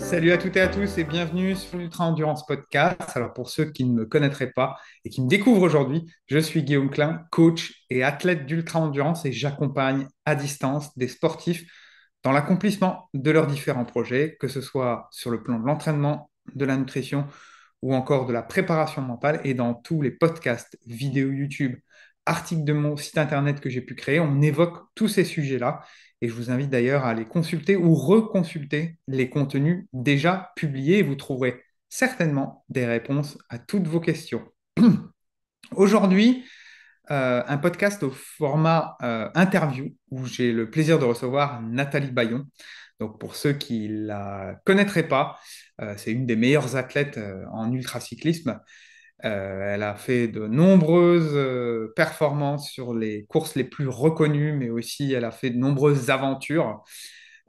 Salut à toutes et à tous et bienvenue sur l'Ultra Endurance Podcast. Alors pour ceux qui ne me connaîtraient pas et qui me découvrent aujourd'hui, je suis Guillaume Klein, coach et athlète d'Ultra Endurance et j'accompagne à distance des sportifs dans l'accomplissement de leurs différents projets, que ce soit sur le plan de l'entraînement, de la nutrition ou encore de la préparation mentale. Et dans tous les podcasts, vidéos YouTube, articles de mon site internet que j'ai pu créer, on évoque tous ces sujets-là. Et je vous invite d'ailleurs à aller consulter ou reconsulter les contenus déjà publiés. Vous trouverez certainement des réponses à toutes vos questions. Aujourd'hui, un podcast au format interview où j'ai le plaisir de recevoir Nathalie Bayon. Donc pour ceux qui ne la connaîtraient pas, c'est une des meilleures athlètes en ultracyclisme. Elle a fait de nombreuses performances sur les courses les plus reconnues, mais aussi elle a fait de nombreuses aventures.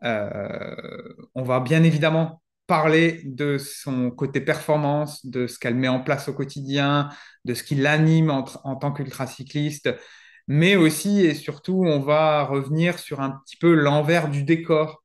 On va bien évidemment parler de son côté performance, de ce qu'elle met en place au quotidien, de ce qui l'anime en tant qu'ultracycliste, mais aussi et surtout, on va revenir sur un petit peu l'envers du décor,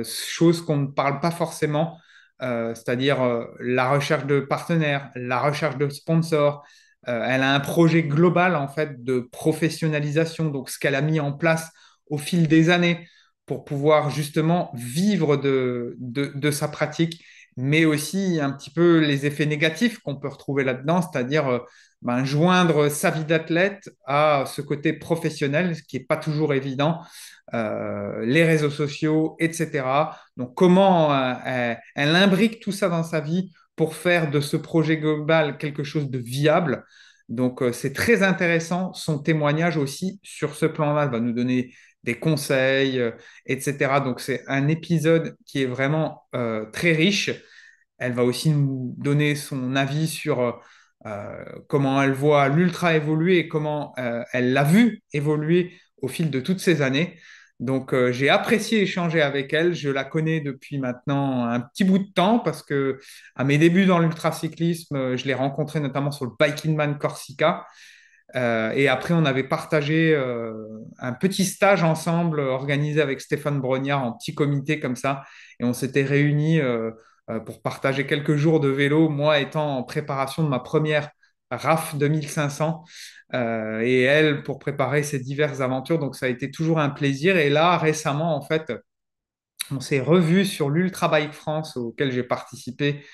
chose qu'on ne parle pas forcément, c'est-à-dire la recherche de partenaires, la recherche de sponsors. Elle a un projet global en fait de professionnalisation, donc ce qu'elle a mis en place au fil des années pour pouvoir justement vivre de sa pratique, mais aussi un petit peu les effets négatifs qu'on peut retrouver là-dedans, c'est-à-dire joindre sa vie d'athlète à ce côté professionnel, ce qui n'est pas toujours évident, les réseaux sociaux, etc. Donc comment elle imbrique tout ça dans sa vie pour faire de ce projet global quelque chose de viable. Donc c'est très intéressant, son témoignage aussi sur ce plan-là, elle va nous donner des conseils, etc. Donc c'est un épisode qui est vraiment très riche. Elle va aussi nous donner son avis sur comment elle voit l'ultra évoluer et comment elle l'a vu évoluer au fil de toutes ces années. Donc j'ai apprécié échanger avec elle. Je la connais depuis maintenant un petit bout de temps parce que à mes débuts dans l'ultracyclisme, je l'ai rencontrée notamment sur le Biking Man Corsica. Et après, on avait partagé un petit stage ensemble, organisé avec Stéphane Brognard en petit comité comme ça. Et on s'était réunis pour partager quelques jours de vélo, moi étant en préparation de ma première RAF 2500 et elle pour préparer ses diverses aventures. Donc ça a été toujours un plaisir. Et là, récemment, en fait, on s'est revus sur l'Ultra Bike France auquel j'ai participé.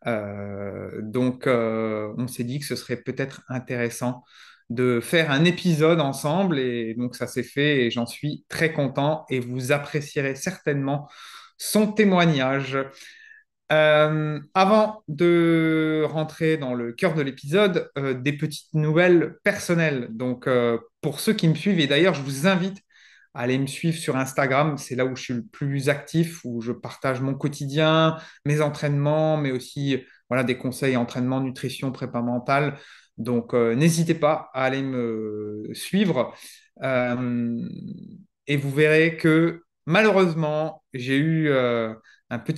Donc, on s'est dit que ce serait peut-être intéressant de faire un épisode ensemble et donc ça s'est fait et j'en suis très content et vous apprécierez certainement son témoignage. Avant de rentrer dans le cœur de l'épisode, des petites nouvelles personnelles. Donc, pour ceux qui me suivent, et d'ailleurs, je vous invite à aller me suivre sur Instagram, c'est là où je suis le plus actif, où je partage mon quotidien, mes entraînements, mais aussi voilà, des conseils entraînement, nutrition, prépa mentale. Donc, n'hésitez pas à aller me suivre. Euh, et vous verrez que malheureusement, j'ai eu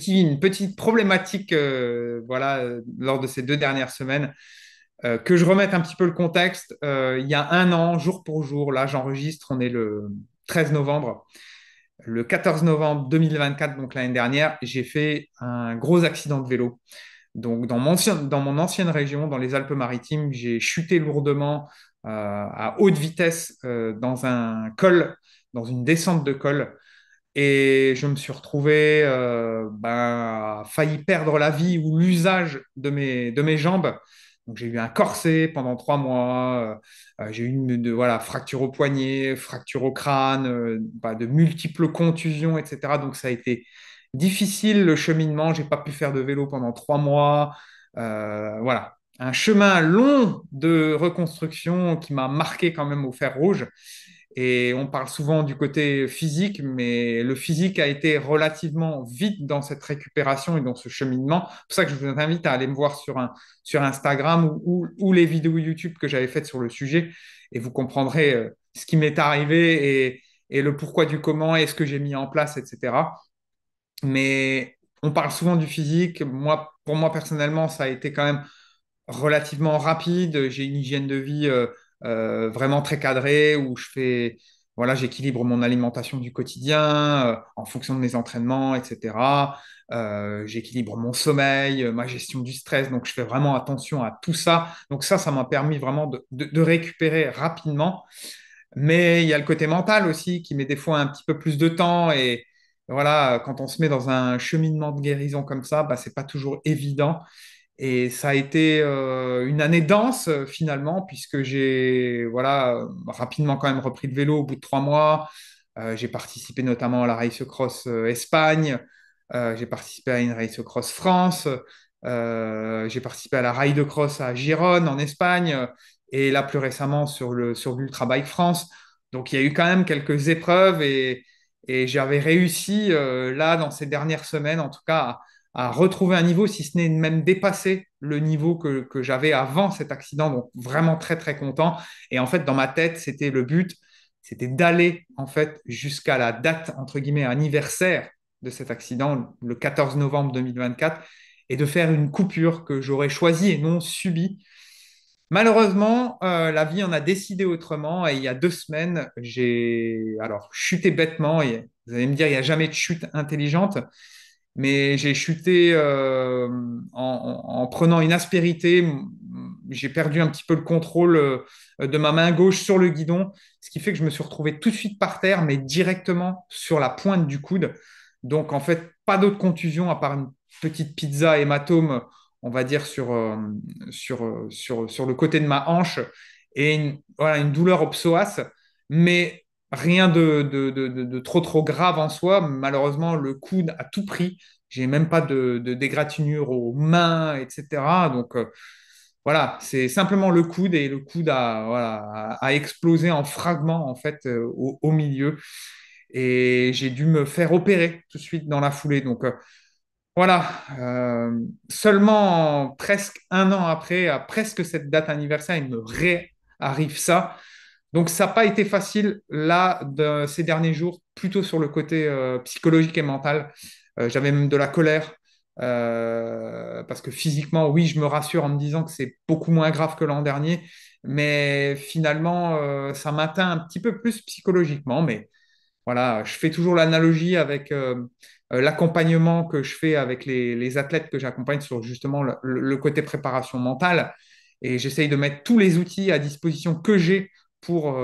une petite problématique voilà, lors de ces 2 dernières semaines. Que je remette un petit peu le contexte, il y a un an, jour pour jour, là j'enregistre, on est le 13 novembre. Le 14 novembre 2024, donc l'année dernière, j'ai fait un gros accident de vélo. Donc dans mon ancienne région, dans les Alpes-Maritimes, j'ai chuté lourdement à haute vitesse dans un col, dans une descente de col. Et je me suis retrouvé failli perdre la vie ou l'usage de mes jambes. Donc j'ai eu un corset pendant 3 mois. J'ai eu voilà, fracture au poignet, fracture au crâne, de multiples contusions, etc. Donc ça a été difficile le cheminement. J'ai pas pu faire de vélo pendant 3 mois. Voilà, un chemin long de reconstruction qui m'a marqué quand même au fer rouge. Et on parle souvent du côté physique, mais le physique a été relativement vite dans cette récupération et dans ce cheminement. C'est pour ça que je vous invite à aller me voir sur Instagram ou les vidéos YouTube que j'avais faites sur le sujet et vous comprendrez ce qui m'est arrivé et le pourquoi du comment et ce que j'ai mis en place, etc. Mais on parle souvent du physique. Moi, pour moi personnellement, ça a été quand même relativement rapide. J'ai une hygiène de vie vraiment très cadrée où je fais voilà, j'équilibre mon alimentation du quotidien en fonction de mes entraînements, etc. J'équilibre mon sommeil, ma gestion du stress. Donc, je fais vraiment attention à tout ça. Donc, ça m'a permis vraiment de récupérer rapidement. Mais il y a le côté mental aussi qui met des fois un petit peu plus de temps. Et voilà, quand on se met dans un cheminement de guérison comme ça, bah, c'est pas toujours évident. Et ça a été une année dense finalement, puisque j'ai voilà, rapidement quand même repris le vélo au bout de 3 mois. J'ai participé notamment à la Race Cross Espagne. J'ai participé à une Race Cross France. J'ai participé à la Ride Cross à Gérone en Espagne. Et là, plus récemment, sur l'Ultra Bike France. Donc, il y a eu quand même quelques épreuves et j'avais réussi, là, dans ces dernières semaines, en tout cas, à retrouver un niveau, si ce n'est même dépasser le niveau que j'avais avant cet accident. Donc, vraiment très, très content. Et en fait, dans ma tête, c'était le but, c'était d'aller, en fait, jusqu'à la date, entre guillemets, anniversaire de cet accident, le 14 novembre 2024, et de faire une coupure que j'aurais choisie et non subie. Malheureusement, la vie en a décidé autrement et il y a 2 semaines, j'ai alors chuté bêtement. Et vous allez me dire, il n'y a jamais de chute intelligente, mais j'ai chuté en prenant une aspérité. J'ai perdu un petit peu le contrôle de ma main gauche sur le guidon, ce qui fait que je me suis retrouvé tout de suite par terre, mais directement sur la pointe du coude. Donc, en fait, pas d'autre contusion à part une petite pizza hématome, on va dire, sur le côté de ma hanche et voilà, une douleur au psoas, mais rien de trop, trop grave en soi. Malheureusement, le coude a tout pris. J'ai même pas d'égratignure aux mains, etc. Donc, voilà, c'est simplement le coude et le coude a explosé en fragments, en fait, au milieu. Et j'ai dû me faire opérer tout de suite dans la foulée. Donc, voilà, seulement presque un an après, à presque cette date anniversaire, il me réarrive ça. Donc, ça n'a pas été facile là, ces derniers jours, plutôt sur le côté psychologique et mental. J'avais même de la colère parce que physiquement, oui, je me rassure en me disant que c'est beaucoup moins grave que l'an dernier, mais finalement, ça m'atteint un petit peu plus psychologiquement. Mais voilà, je fais toujours l'analogie avec l'accompagnement que je fais avec les athlètes que j'accompagne sur justement le côté préparation mentale. Et j'essaye de mettre tous les outils à disposition que j'ai pour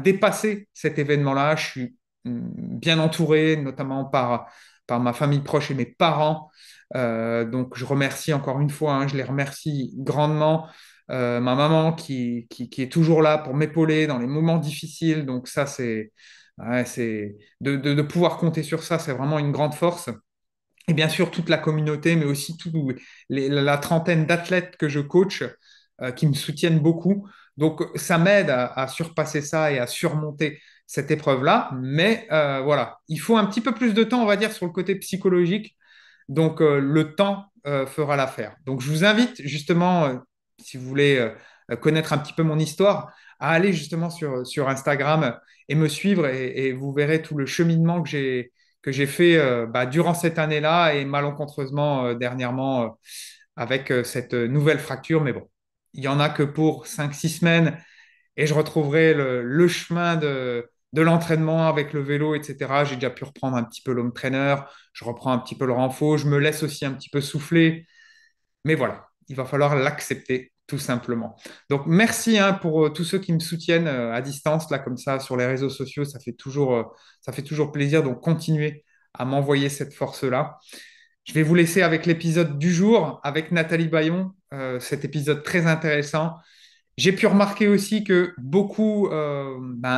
dépasser cet événement-là. Je suis bien entouré, notamment par ma famille proche et mes parents. Donc, je remercie encore une fois, hein, je les remercie grandement. Ma maman qui est toujours là pour m'épauler dans les moments difficiles. Donc, ça, c'est ouais, de pouvoir compter sur ça, c'est vraiment une grande force. Et bien sûr, toute la communauté, mais aussi la trentaine d'athlètes que je coach qui me soutiennent beaucoup. Donc, ça m'aide à surpasser ça et à surmonter cette épreuve-là. Mais voilà, il faut un petit peu plus de temps, on va dire, sur le côté psychologique. Donc, le temps fera l'affaire. Donc, je vous invite justement, si vous voulez connaître un petit peu mon histoire, à aller justement sur Instagram et me suivre et vous verrez tout le cheminement que j'ai fait durant cette année-là et malencontreusement dernièrement avec cette nouvelle fracture. Mais bon, il y en a que pour 5, 6 semaines et je retrouverai le chemin de l'entraînement avec le vélo, etc. J'ai déjà pu reprendre un petit peu l'home trainer, je reprends un petit peu le renfort, je me laisse aussi un petit peu souffler. Mais voilà, il va falloir l'accepter tout simplement. Donc merci hein, pour tous ceux qui me soutiennent à distance, là comme ça, sur les réseaux sociaux, ça fait toujours plaisir. Donc continuez à m'envoyer cette force-là. Je vais vous laisser avec l'épisode du jour avec Nathalie Bayon, cet épisode très intéressant. J'ai pu remarquer aussi que beaucoup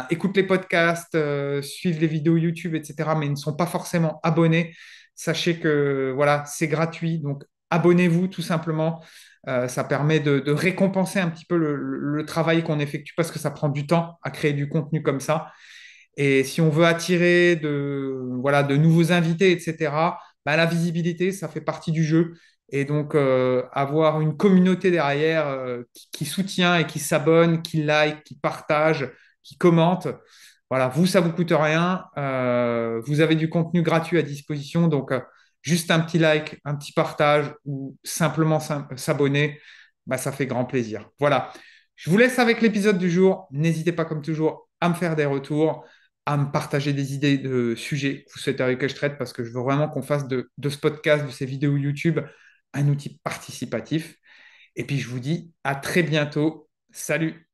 écoutent les podcasts, suivent les vidéos YouTube, etc., mais ne sont pas forcément abonnés. Sachez que voilà, c'est gratuit, donc abonnez-vous tout simplement. Ça permet de récompenser un petit peu le travail qu'on effectue parce que ça prend du temps à créer du contenu comme ça. Et si on veut attirer voilà, de nouveaux invités, etc., la visibilité, ça fait partie du jeu. Et donc, avoir une communauté derrière qui soutient et qui s'abonne, qui like, qui partage, qui commente, voilà, vous, ça vous coûte rien. Vous avez du contenu gratuit à disposition. Donc, juste un petit like, un petit partage ou simplement s'abonner, ça fait grand plaisir. Voilà. Je vous laisse avec l'épisode du jour. N'hésitez pas, comme toujours, à me faire des retours. à me partager des idées de sujets que vous souhaiteriez que je traite parce que je veux vraiment qu'on fasse de ce podcast, de ces vidéos YouTube, un outil participatif. Et puis je vous dis à très bientôt. Salut.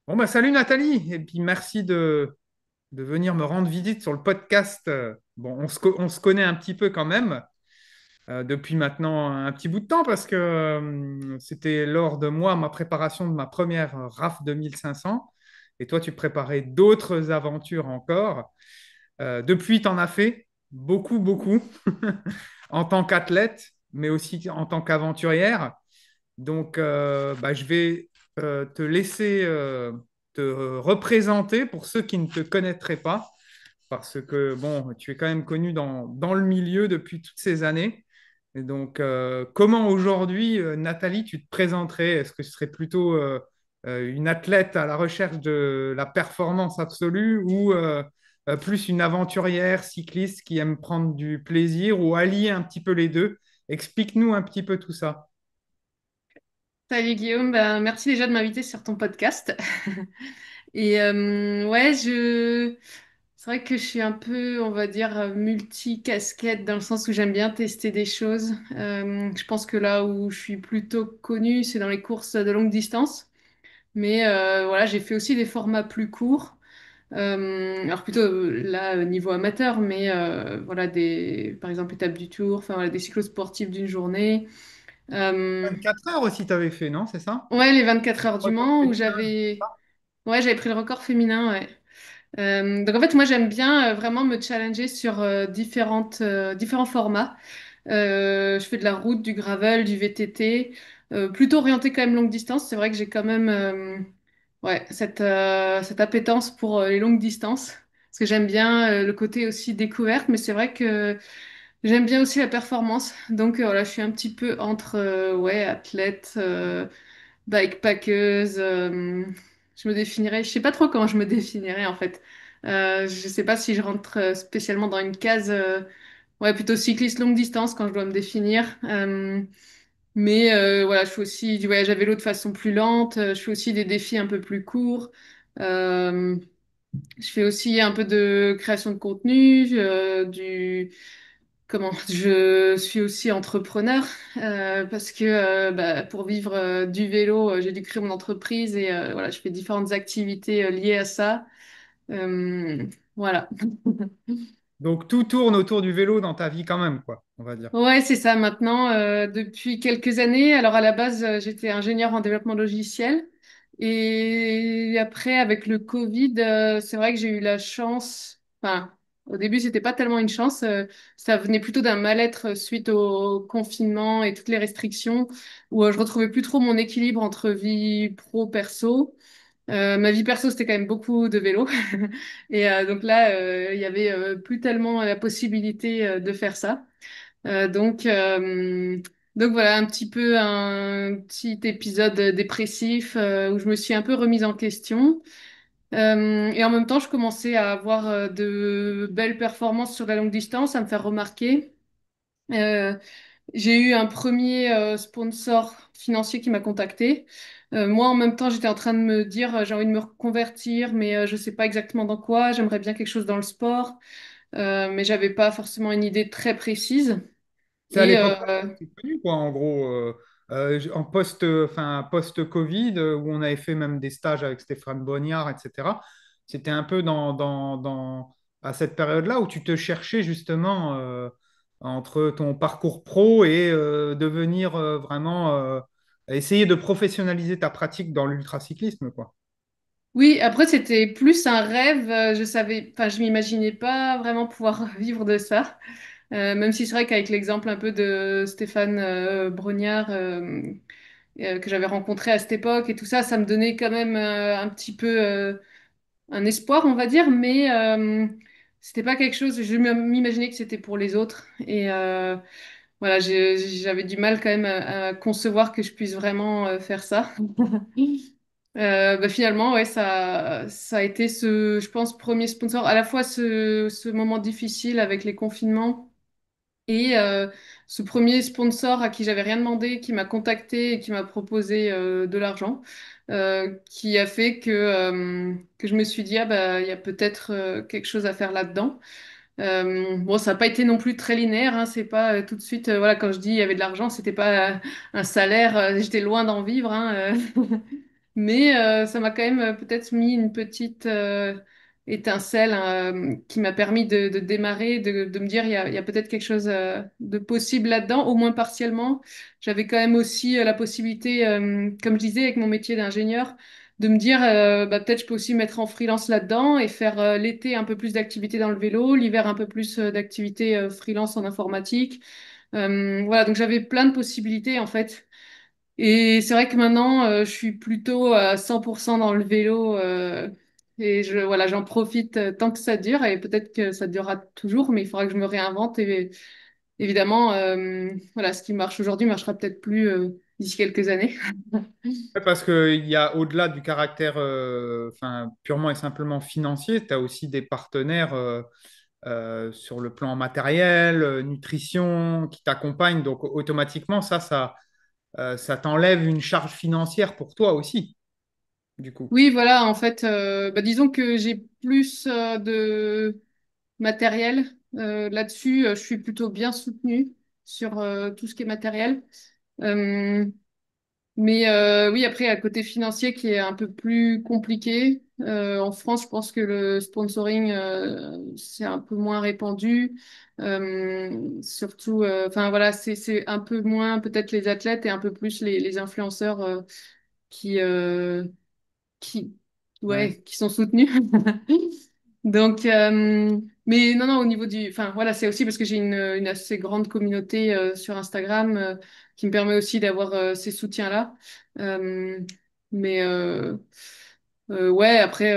Bon bah salut Nathalie. Et puis merci de venir me rendre visite sur le podcast. Bon, on se connaît un petit peu quand même depuis maintenant un petit bout de temps parce que c'était lors de moi, ma préparation de ma première RAF 2500. Et toi, tu préparais d'autres aventures encore. Depuis, tu en as fait beaucoup, beaucoup en tant qu'athlète, mais aussi en tant qu'aventurière. Donc, bah, je vais te laisser te représenter pour ceux qui ne te connaîtraient pas, parce que, bon, tu es quand même connu dans le milieu depuis toutes ces années. Et donc, comment aujourd'hui, Nathalie, tu te présenterais? Est-ce que ce serait plutôt une athlète à la recherche de la performance absolue ou plus une aventurière cycliste qui aime prendre du plaisir ou allier un petit peu les deux? Explique-nous un petit peu tout ça. Salut Guillaume, ben, merci déjà de m'inviter sur ton podcast. Et ouais, c'est vrai que je suis un peu, on va dire, multi-casquette dans le sens où j'aime bien tester des choses. Je pense que là où je suis plutôt connue, c'est dans les courses de longue distance. Mais voilà, j'ai fait aussi des formats plus courts. Alors plutôt là, niveau amateur, mais voilà, par exemple, étapes du Tour, enfin voilà, des cyclosportifs d'une journée. Euh, 24 heures aussi, tu avais fait, non? C'est ça? Ouais, les 24 heures du Record Mans où féminin. j'avais pris le record féminin, ouais. Donc en fait, moi j'aime bien vraiment me challenger sur différents formats. Je fais de la route, du gravel, du VTT, plutôt orienté quand même longue distance. C'est vrai que j'ai quand même ouais, cette appétence pour les longues distances. Parce que j'aime bien le côté aussi découverte, mais c'est vrai que j'aime bien aussi la performance. Donc voilà, je suis un petit peu entre ouais, athlète. Bikepackeuse, je me définirais, je sais pas trop comment je me définirais en fait. Je sais pas si je rentre spécialement dans une case, ouais, plutôt cycliste longue distance quand je dois me définir. Mais voilà, je fais aussi du voyage à vélo de façon plus lente, je fais aussi des défis un peu plus courts. Euh, je fais aussi un peu de création de contenu, comment? Je suis aussi entrepreneur parce que bah, pour vivre du vélo, j'ai dû créer mon entreprise et voilà, je fais différentes activités liées à ça. Euh, voilà. Donc tout tourne autour du vélo dans ta vie quand même, quoi, on va dire. Ouais, c'est ça maintenant, depuis quelques années. Alors à la base, j'étais ingénieure en développement logiciel. Et après, avec le Covid, c'est vrai que j'ai eu la chance, enfin, au début, c'était pas tellement une chance, ça venait plutôt d'un mal-être suite au confinement et toutes les restrictions, où je retrouvais plus trop mon équilibre entre vie pro-perso. Ma vie perso, c'était quand même beaucoup de vélo. Et donc là, il y avait plus tellement la possibilité de faire ça. Euh, donc, euh, donc voilà, un petit peu un petit épisode dépressif où je me suis un peu remise en question. Et en même temps, je commençais à avoir de belles performances sur la longue distance, à me faire remarquer. Euh, j'ai eu un premier sponsor financier qui m'a contacté. Moi, en même temps, j'étais en train de me dire, j'ai envie de me reconvertir, mais je sais pas exactement dans quoi. J'aimerais bien quelque chose dans le sport, mais j'avais pas forcément une idée très précise. C'est à Et l'époque-là que c'était connu, quoi, en gros, en enfin, post-Covid, où on avait fait même des stages avec Stéphane Bognard, etc. C'était un peu à cette période-là où tu te cherchais justement entre ton parcours pro et devenir vraiment, essayer de professionnaliser ta pratique dans l'ultracyclisme, quoi. Oui, après c'était plus un rêve. Je savais, enfin, je m'imaginais pas vraiment pouvoir vivre de ça. Même si c'est vrai qu'avec l'exemple un peu de Stéphane Brognard que j'avais rencontré à cette époque et tout ça, ça me donnait quand même un petit peu un espoir, on va dire. Mais c'était pas quelque chose. Je m'imaginais que c'était pour les autres et voilà, j'avais du mal quand même à concevoir que je puisse vraiment faire ça. Bah finalement, ouais, ça a été je pense, premier sponsor. À la fois ce moment difficile avec les confinements Et ce premier sponsor à qui j'avais rien demandé, qui m'a contacté et qui m'a proposé de l'argent, qui a fait que je me suis dit, ah bah, il y a peut-être quelque chose à faire là-dedans. Bon, ça n'a pas été non plus très linéaire, hein, c'est pas tout de suite, voilà, quand je dis il y avait de l'argent, c'était pas un salaire, j'étais loin d'en vivre, hein, mais ça m'a quand même peut-être mis une petite étincelle qui m'a permis de démarrer, de me dire il y a peut-être quelque chose de possible là-dedans, au moins partiellement. J'avais quand même aussi la possibilité, comme je disais, avec mon métier d'ingénieur, de me dire bah, peut-être je peux aussi mettre en freelance là-dedans et faire l'été un peu plus d'activité dans le vélo, l'hiver un peu plus d'activité freelance en informatique. Voilà, donc j'avais plein de possibilités en fait. Et c'est vrai que maintenant, je suis plutôt à 100% dans le vélo et voilà, j'en profite tant que ça dure et peut-être que ça durera toujours, mais il faudra que je me réinvente et évidemment, voilà, ce qui marche aujourd'hui marchera peut-être plus d'ici quelques années. Ouais, parce qu'il y a au-delà du caractère enfin, purement et simplement financier, tu as aussi des partenaires sur le plan matériel, nutrition, qui t'accompagnent. Donc automatiquement, ça t'enlève une charge financière pour toi aussi, du coup. Oui, voilà, en fait, bah, disons que j'ai plus de matériel. Là-dessus, je suis plutôt bien soutenue sur tout ce qui est matériel. Euh, Mais oui, après, à côté financier qui est un peu plus compliqué. En France, je pense que le sponsoring, c'est un peu moins répandu. Surtout, enfin voilà, c'est un peu moins peut-être les athlètes et un peu plus les influenceurs qui, euh, qui, Ouais. ouais, qui sont soutenus. Donc, mais non, non, au niveau enfin voilà, c'est aussi parce que j'ai une assez grande communauté sur Instagram qui me permet aussi d'avoir ces soutiens-là. Euh, mais ouais, après,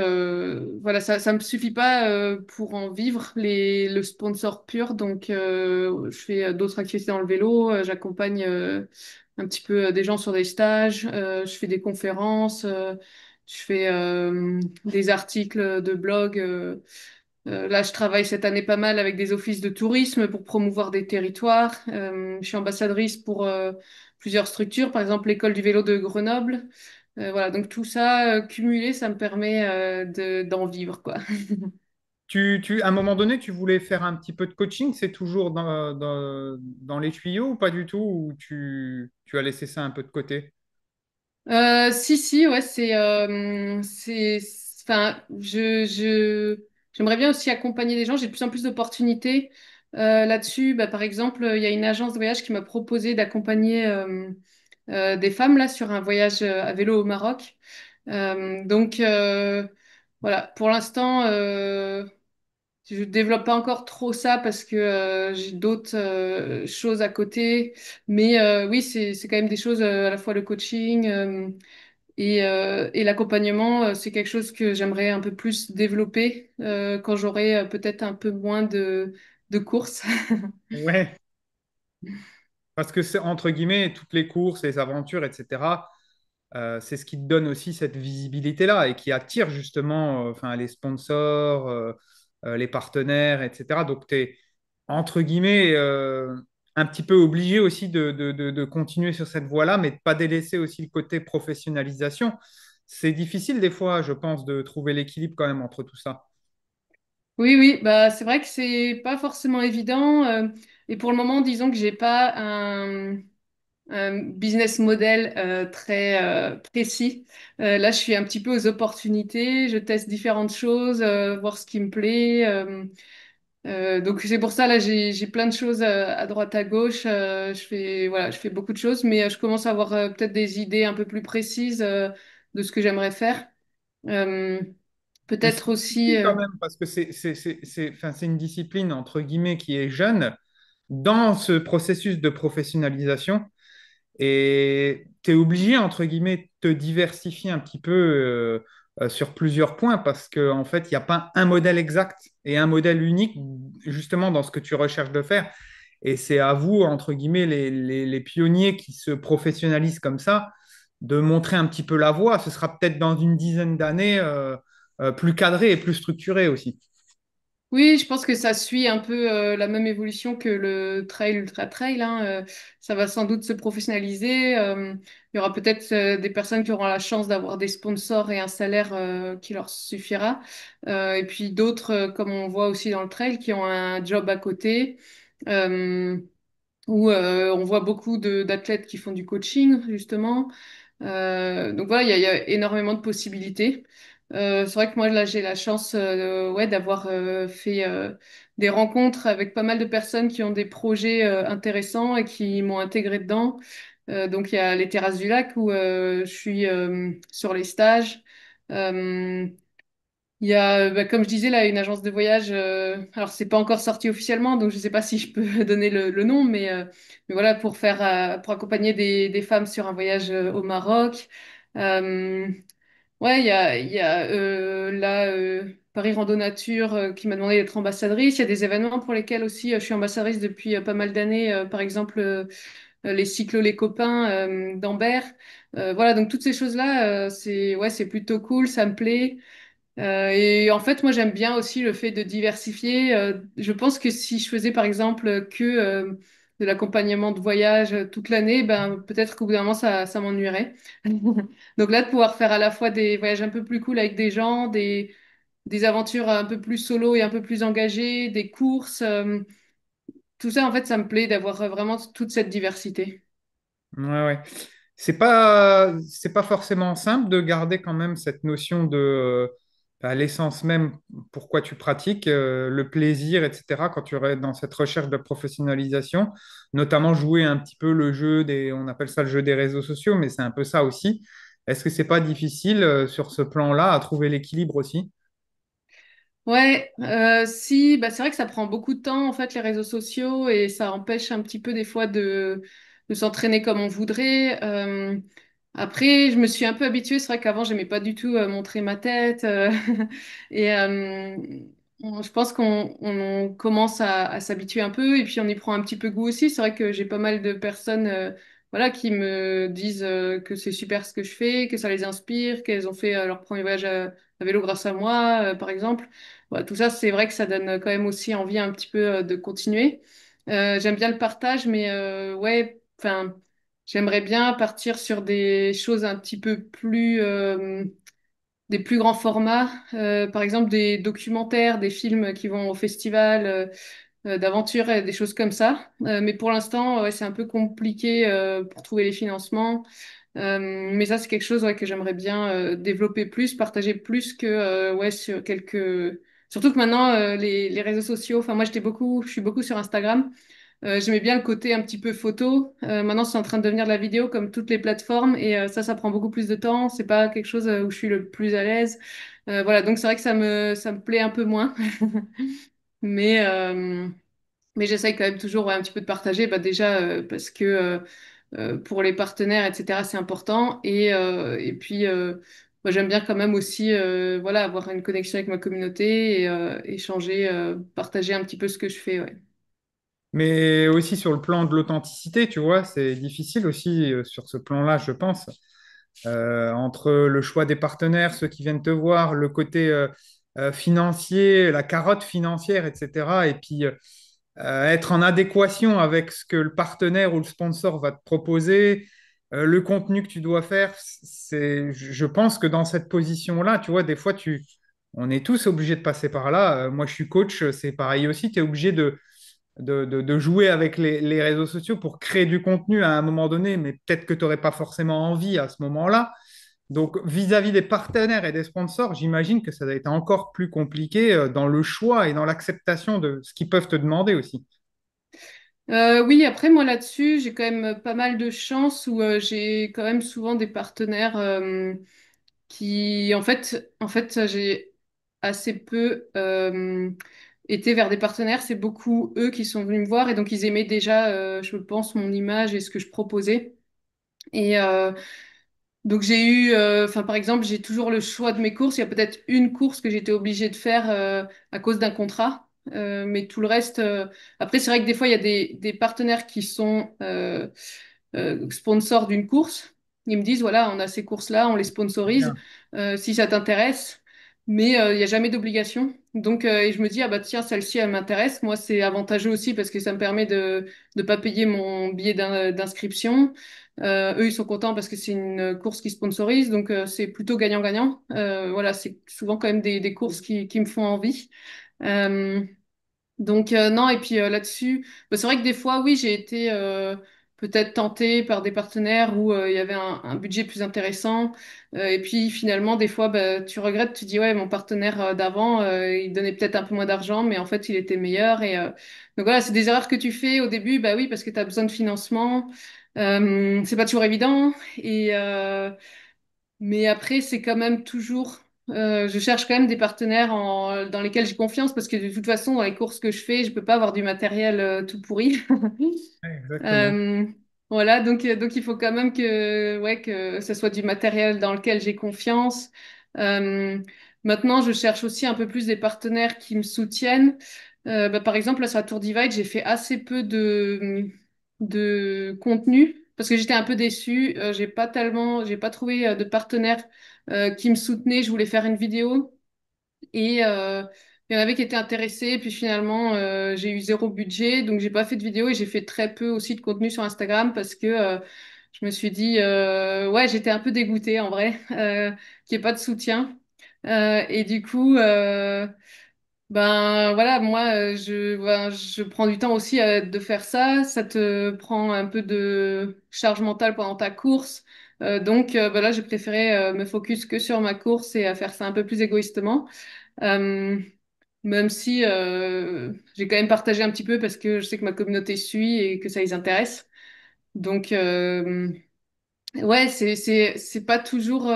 voilà, ça me suffit pas pour en vivre le sponsor pur. Donc, je fais d'autres activités dans le vélo. J'accompagne un petit peu des gens sur des stages. Je fais des conférences. Je fais des articles de blog. Là, je travaille cette année pas mal avec des offices de tourisme pour promouvoir des territoires. Je suis ambassadrice pour plusieurs structures, par exemple l'école du vélo de Grenoble. Voilà, donc tout ça cumulé, ça me permet d'en vivre, quoi. À un moment donné, tu voulais faire un petit peu de coaching, c'est toujours dans les tuyaux ou pas du tout, ou tu as laissé ça un peu de côté? Si, si, ouais, enfin, j'aimerais bien aussi accompagner des gens. J'ai de plus en plus d'opportunités là-dessus. Bah, par exemple, il y a une agence de voyage qui m'a proposé d'accompagner des femmes là sur un voyage à vélo au Maroc. Donc, voilà, pour l'instant, je développe pas encore trop ça parce que j'ai d'autres choses à côté. Mais oui, c'est quand même des choses à la fois le coaching. Et l'accompagnement, c'est quelque chose que j'aimerais un peu plus développer quand j'aurai peut-être un peu moins de courses. Ouais. Parce que c'est entre guillemets, toutes les courses, les aventures, etc., c'est ce qui te donne aussi cette visibilité-là et qui attire justement enfin, les sponsors, les partenaires, etc. Donc, tu es entre guillemets un petit peu obligé aussi de continuer sur cette voie-là, mais de ne pas délaisser aussi le côté professionnalisation. C'est difficile des fois, je pense, de trouver l'équilibre quand même entre tout ça. Oui, oui, bah c'est vrai que c'est pas forcément évident. Et pour le moment, disons que j'ai pas un business model très précis. Là, je suis un petit peu aux opportunités. Je teste différentes choses, voir ce qui me plaît. Donc c'est pour ça là j'ai plein de choses à droite à gauche. Je fais beaucoup de choses, mais je commence à avoir peut-être des idées un peu plus précises de ce que j'aimerais faire. Euh, Mais c'est Peut-être aussi. difficile quand même parce que enfin, c'est une discipline entre guillemets qui est jeune dans ce processus de professionnalisation. Et tu es obligé, entre guillemets, de te diversifier un petit peu sur plusieurs points parce qu'en fait, il n'y a pas un modèle exact et un modèle unique, justement, dans ce que tu recherches de faire. Et c'est à vous, entre guillemets, les pionniers qui se professionnalisent comme ça, de montrer un petit peu la voie. Ce sera peut-être dans une dizaine d'années plus cadré et plus structuré aussi. Oui, je pense que ça suit un peu la même évolution que le trail, ultra trail, hein. Ça va sans doute se professionnaliser. Il y aura peut-être des personnes qui auront la chance d'avoir des sponsors et un salaire qui leur suffira. Et puis d'autres, comme on voit aussi dans le trail, qui ont un job à côté. Euh, où on voit beaucoup d'athlètes qui font du coaching, justement. Donc voilà, il y a énormément de possibilités. C'est vrai que moi, là, j'ai la chance ouais, d'avoir fait des rencontres avec pas mal de personnes qui ont des projets intéressants et qui m'ont intégré dedans. Donc il y a les terrasses du lac où je suis sur les stages. Euh, il y a, bah, comme je disais, là, une agence de voyage. Alors, c'est pas encore sorti officiellement, donc je sais pas si je peux donner le nom, mais voilà, pour faire, pour accompagner des femmes sur un voyage au Maroc. Euh, ouais, il y a là, Paris Rando Nature qui m'a demandé d'être ambassadrice. Il y a des événements pour lesquels aussi je suis ambassadrice depuis pas mal d'années. Par exemple, les cyclos Les Copains d'Ambert. Voilà, donc toutes ces choses-là, c'est ouais, c'est plutôt cool, ça me plaît. Et en fait, moi, j'aime bien aussi le fait de diversifier. Je pense que si je faisais, par exemple, que de l'accompagnement de voyage toute l'année, ben peut-être qu'au bout d'un moment, ça m'ennuierait. Donc là, de pouvoir faire à la fois des voyages un peu plus cool avec des gens, des aventures un peu plus solo et un peu plus engagées, des courses, tout ça, en fait, ça me plaît d'avoir vraiment toute cette diversité. Ouais, ouais. C'est pas forcément simple de garder quand même cette notion de l'essence même, pourquoi tu pratiques, le plaisir, etc. Quand tu es dans cette recherche de professionnalisation, notamment jouer un petit peu le jeu des, on appelle ça le jeu des réseaux sociaux, mais c'est un peu ça aussi. Est-ce que c'est pas difficile sur ce plan-là à trouver l'équilibre aussi? Ouais, si, bah c'est vrai que ça prend beaucoup de temps en fait les réseaux sociaux et ça empêche un petit peu des fois de s'entraîner comme on voudrait. Après, je me suis un peu habituée. C'est vrai qu'avant j'aimais pas du tout montrer ma tête et je pense qu'on commence à s'habituer un peu et puis on y prend un petit peu goût aussi. C'est vrai que j'ai pas mal de personnes voilà qui me disent que c'est super ce que je fais, que ça les inspire, qu'elles ont fait leur premier voyage à vélo grâce à moi, par exemple. Voilà, tout ça, c'est vrai que ça donne quand même aussi envie un petit peu de continuer. J'aime bien le partage, mais ouais, enfin, j'aimerais bien partir sur des choses un petit peu plus, des plus grands formats, par exemple des documentaires, des films qui vont au festival d'aventure et des choses comme ça. Mais pour l'instant, ouais, c'est un peu compliqué pour trouver les financements. Mais ça, c'est quelque chose ouais, que j'aimerais bien développer plus, partager plus que ouais, sur quelques. Surtout que maintenant, les réseaux sociaux, enfin, moi, je suis beaucoup sur Instagram. J'aimais bien le côté un petit peu photo. Maintenant, c'est en train de devenir de la vidéo comme toutes les plateformes et ça prend beaucoup plus de temps. C'est pas quelque chose où je suis le plus à l'aise. Voilà, donc c'est vrai que ça me plaît un peu moins. Mais, euh, mais j'essaye quand même toujours ouais, un petit peu de partager, bah, déjà parce que pour les partenaires, etc., c'est important. Et puis, moi, j'aime bien quand même aussi voilà, avoir une connexion avec ma communauté et échanger, partager un petit peu ce que je fais. Ouais. Mais aussi sur le plan de l'authenticité, tu vois, c'est difficile aussi sur ce plan-là, je pense. Entre le choix des partenaires, ceux qui viennent te voir, le côté financier, la carotte financière, etc. Et puis être en adéquation avec ce que le partenaire ou le sponsor va te proposer, le contenu que tu dois faire. Je pense que dans cette position-là, tu vois, des fois, on est tous obligés de passer par là. Moi, je suis coach, c'est pareil aussi. Tu es obligé de jouer avec les réseaux sociaux pour créer du contenu à un moment donné, mais peut-être que tu n'aurais pas forcément envie à ce moment-là. Donc, vis-à-vis des partenaires et des sponsors, j'imagine que ça doit être encore plus compliqué dans le choix et dans l'acceptation de ce qu'ils peuvent te demander aussi. Oui, après moi là-dessus, j'ai quand même pas mal de chance où j'ai quand même souvent des partenaires qui, en fait, j'ai assez peu été vers des partenaires. C'est beaucoup eux qui sont venus me voir et donc ils aimaient déjà, je pense, mon image et ce que je proposais. Et donc j'ai eu, enfin par exemple, j'ai toujours le choix de mes courses. Il y a peut-être une course que j'étais obligée de faire à cause d'un contrat, mais tout le reste. Après, c'est vrai que des fois il y a des partenaires qui sont sponsors d'une course. Ils me disent voilà, on a ces courses-là, on les sponsorise. Si ça t'intéresse. mais il n'y a jamais d'obligation. Donc, et je me dis, ah bah tiens, celle-ci, elle m'intéresse. Moi, c'est avantageux aussi parce que ça me permet de ne pas payer mon billet d'inscription. Eux, ils sont contents parce que c'est une course qui sponsorise, donc c'est plutôt gagnant-gagnant. Voilà, c'est souvent quand même des courses qui me font envie. Euh, donc non, et puis là-dessus, bah, c'est vrai que des fois, oui, j'ai été peut-être tentée par des partenaires où il y avait un budget plus intéressant. Et puis finalement, des fois, bah, tu regrettes, tu dis, ouais, mon partenaire d'avant, il donnait peut-être un peu moins d'argent, mais en fait, il était meilleur. Et donc voilà, c'est des erreurs que tu fais au début, bah oui, parce que tu as besoin de financement. C'est pas toujours évident. Et mais après, c'est quand même toujours. Je cherche quand même des partenaires dans lesquels j'ai confiance parce que de toute façon, dans les courses que je fais, je peux pas avoir du matériel tout pourri. Ouais, exactement. Euh, voilà, donc il faut quand même ouais, que ce soit du matériel dans lequel j'ai confiance. Euh, Maintenant, je cherche aussi un peu plus des partenaires qui me soutiennent. Bah, par exemple, là, sur la Tour Divide, j'ai fait assez peu de contenu parce que j'étais un peu déçue. J'ai pas trouvé de partenaire qui me soutenait. Je voulais faire une vidéo. Et il y en avait qui étaient intéressés, puis finalement, j'ai eu zéro budget, donc j'ai pas fait de vidéo et j'ai fait très peu aussi de contenu sur Instagram parce que je me suis dit, ouais, j'étais un peu dégoûtée en vrai, qu'il n'y ait pas de soutien. Et du coup, ben voilà, moi, je prends du temps aussi de faire ça. Ça te prend un peu de charge mentale pendant ta course. Donc ben là, j'ai préféré me focus que sur ma course et à faire ça un peu plus égoïstement. Euh, Même si j'ai quand même partagé un petit peu parce que je sais que ma communauté suit et que ça les intéresse. Donc ouais, c'est pas toujours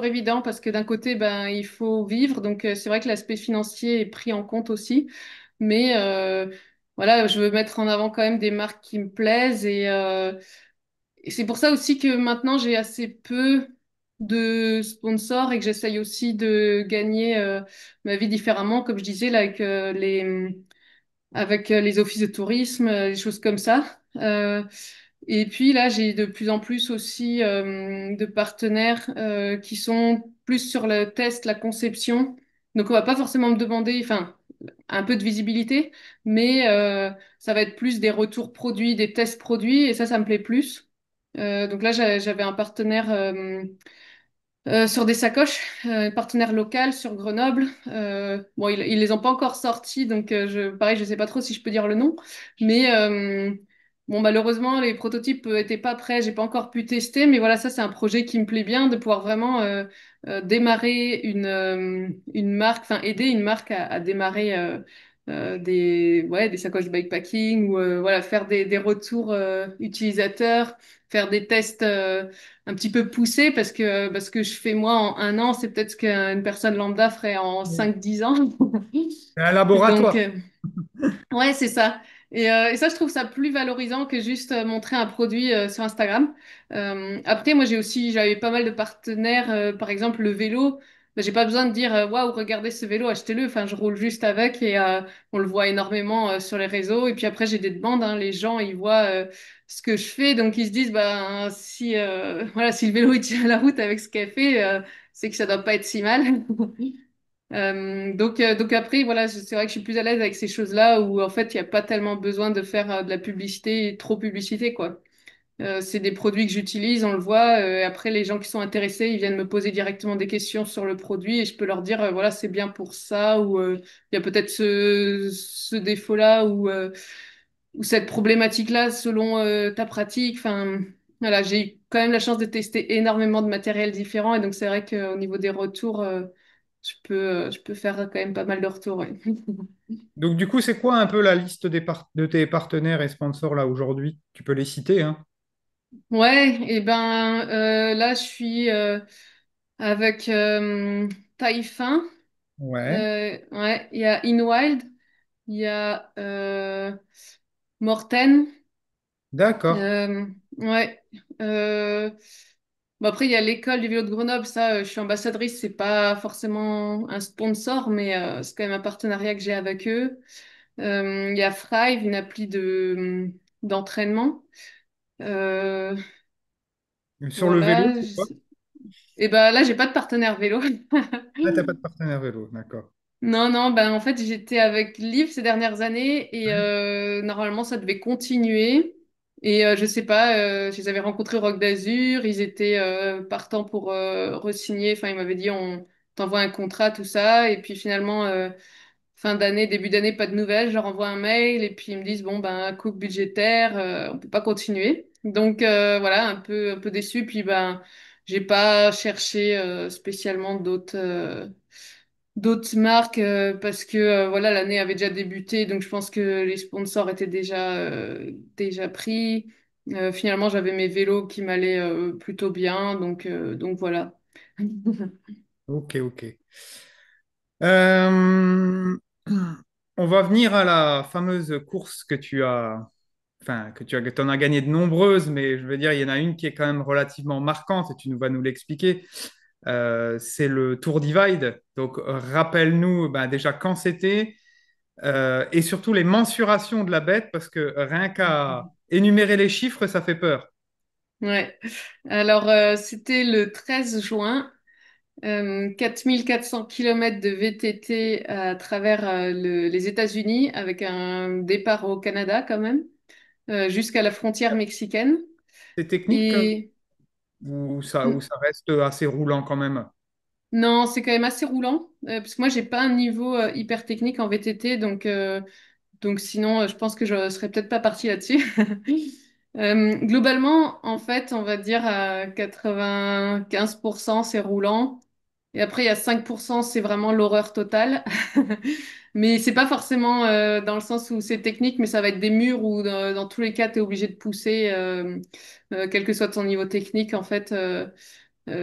évident parce que d'un côté ben il faut vivre, donc c'est vrai que l'aspect financier est pris en compte aussi. Mais voilà, je veux mettre en avant quand même des marques qui me plaisent et c'est pour ça aussi que maintenant j'ai assez peu de sponsors et que j'essaye aussi de gagner ma vie différemment, comme je disais là avec les offices de tourisme, des choses comme ça. Et puis là, j'ai de plus en plus aussi de partenaires qui sont plus sur le test, la conception. Donc on va pas forcément me demander, enfin, un peu de visibilité, mais ça va être plus des retours produits, des tests produits, et ça me plaît plus. Donc là, j'avais un partenaire sur des sacoches, partenaire local sur Grenoble. Bon, ils les ont pas encore sortis, donc pareil, je sais pas trop si je peux dire le nom, mais bon, malheureusement, les prototypes étaient pas prêts, j'ai pas encore pu tester, mais voilà, ça c'est un projet qui me plaît bien de pouvoir vraiment démarrer une marque, enfin aider une marque à démarrer des sacoches bikepacking ou voilà faire des retours utilisateurs, faire des tests. Un petit peu poussé parce que je fais moi en un an, c'est peut-être ce qu'une personne lambda ferait en Ouais. 5 10 ans. C'est un Donc, laboratoire. ouais, c'est ça. Et ça, je trouve ça plus valorisant que juste montrer un produit sur Instagram. Après, moi, j'avais pas mal de partenaires. Par exemple, le vélo, ben, j'ai pas besoin de dire waouh, regardez ce vélo, achetez-le. Enfin, je roule juste avec et on le voit énormément sur les réseaux. Et puis après, j'ai des demandes. Hein, les gens, ils voient ce que je fais, donc ils se disent, ben si voilà, si le vélo il tient la route avec ce qu'elle fait, c'est que ça doit pas être si mal. Donc après, voilà, c'est vrai que je suis plus à l'aise avec ces choses-là où en fait, il n'y a pas tellement besoin de faire de la publicité, trop publicité, quoi. C'est des produits que j'utilise, on le voit. Après, les gens qui sont intéressés, ils viennent me poser directement des questions sur le produit et je peux leur dire, voilà, c'est bien pour ça ou il y a peut-être ce défaut-là ou cette problématique-là selon ta pratique. Enfin, voilà, j'ai eu quand même la chance de tester énormément de matériel différent et donc c'est vrai qu'au niveau des retours, je peux faire quand même pas mal de retours. Ouais, Donc, du coup, c'est quoi un peu la liste de tes partenaires et sponsors là aujourd'hui? Tu peux les citer, hein? ouais et ben là, je suis avec Taïfin. Ouais, Ouais, il y a InWild, il y a Morten. d'accord. Euh, ouais. Euh, Bon, après, il y a l'école du vélo de Grenoble. Ça, je suis ambassadrice. C'est pas forcément un sponsor, mais c'est quand même un partenariat que j'ai avec eux. Il y a Thrive, une appli d'entraînement. Euh, Sur le vélo, voilà. c'est quoi? Et ben là, j'ai pas de partenaire vélo. Ah, t'as pas de partenaire vélo, d'accord. Non, non, ben en fait, j'étais avec Liv ces dernières années et Ouais. normalement, ça devait continuer. Et je sais pas, je les avais rencontrés au Rock d'Azur, ils étaient partants pour re-signer. Enfin, ils m'avaient dit, on t'envoie un contrat, tout ça. Et puis finalement, fin d'année, début d'année, pas de nouvelles. Je leur envoie un mail et puis ils me disent, bon, ben, coupe budgétaire, on peut pas continuer. Donc voilà, un peu déçu. Puis ben, j'ai pas cherché spécialement d'autres marques parce que voilà, l'année avait déjà débuté, donc je pense que les sponsors étaient déjà pris. Finalement, j'avais mes vélos qui m'allaient plutôt bien, donc voilà. Ok, ok. Euh, on va venir à la fameuse course que tu as, enfin, que t'en as gagné de nombreuses, mais je veux dire, il y en a une qui est quand même relativement marquante et tu nous vas nous l'expliquer. C'est le Tour Divide. Donc, rappelle-nous ben, déjà quand c'était et surtout les mensurations de la bête, parce que rien qu'à énumérer les chiffres, ça fait peur. Ouais. Alors, c'était le 13 juin, 4400 km de VTT à travers les États-Unis, avec un départ au Canada quand même, jusqu'à la frontière mexicaine. C'est technique Et ou ça reste assez roulant quand même? non, c'est quand même assez roulant, parce que moi, j'ai pas un niveau hyper technique en VTT, donc sinon, je pense que je serais peut-être pas partie là-dessus. Globalement, en fait, on va dire à 95%, c'est roulant. Et après, il y a 5%, c'est vraiment l'horreur totale. Mais c'est pas forcément dans le sens où c'est technique, mais ça va être des murs où dans tous les cas, tu es obligé de pousser, quel que soit ton niveau technique, en fait.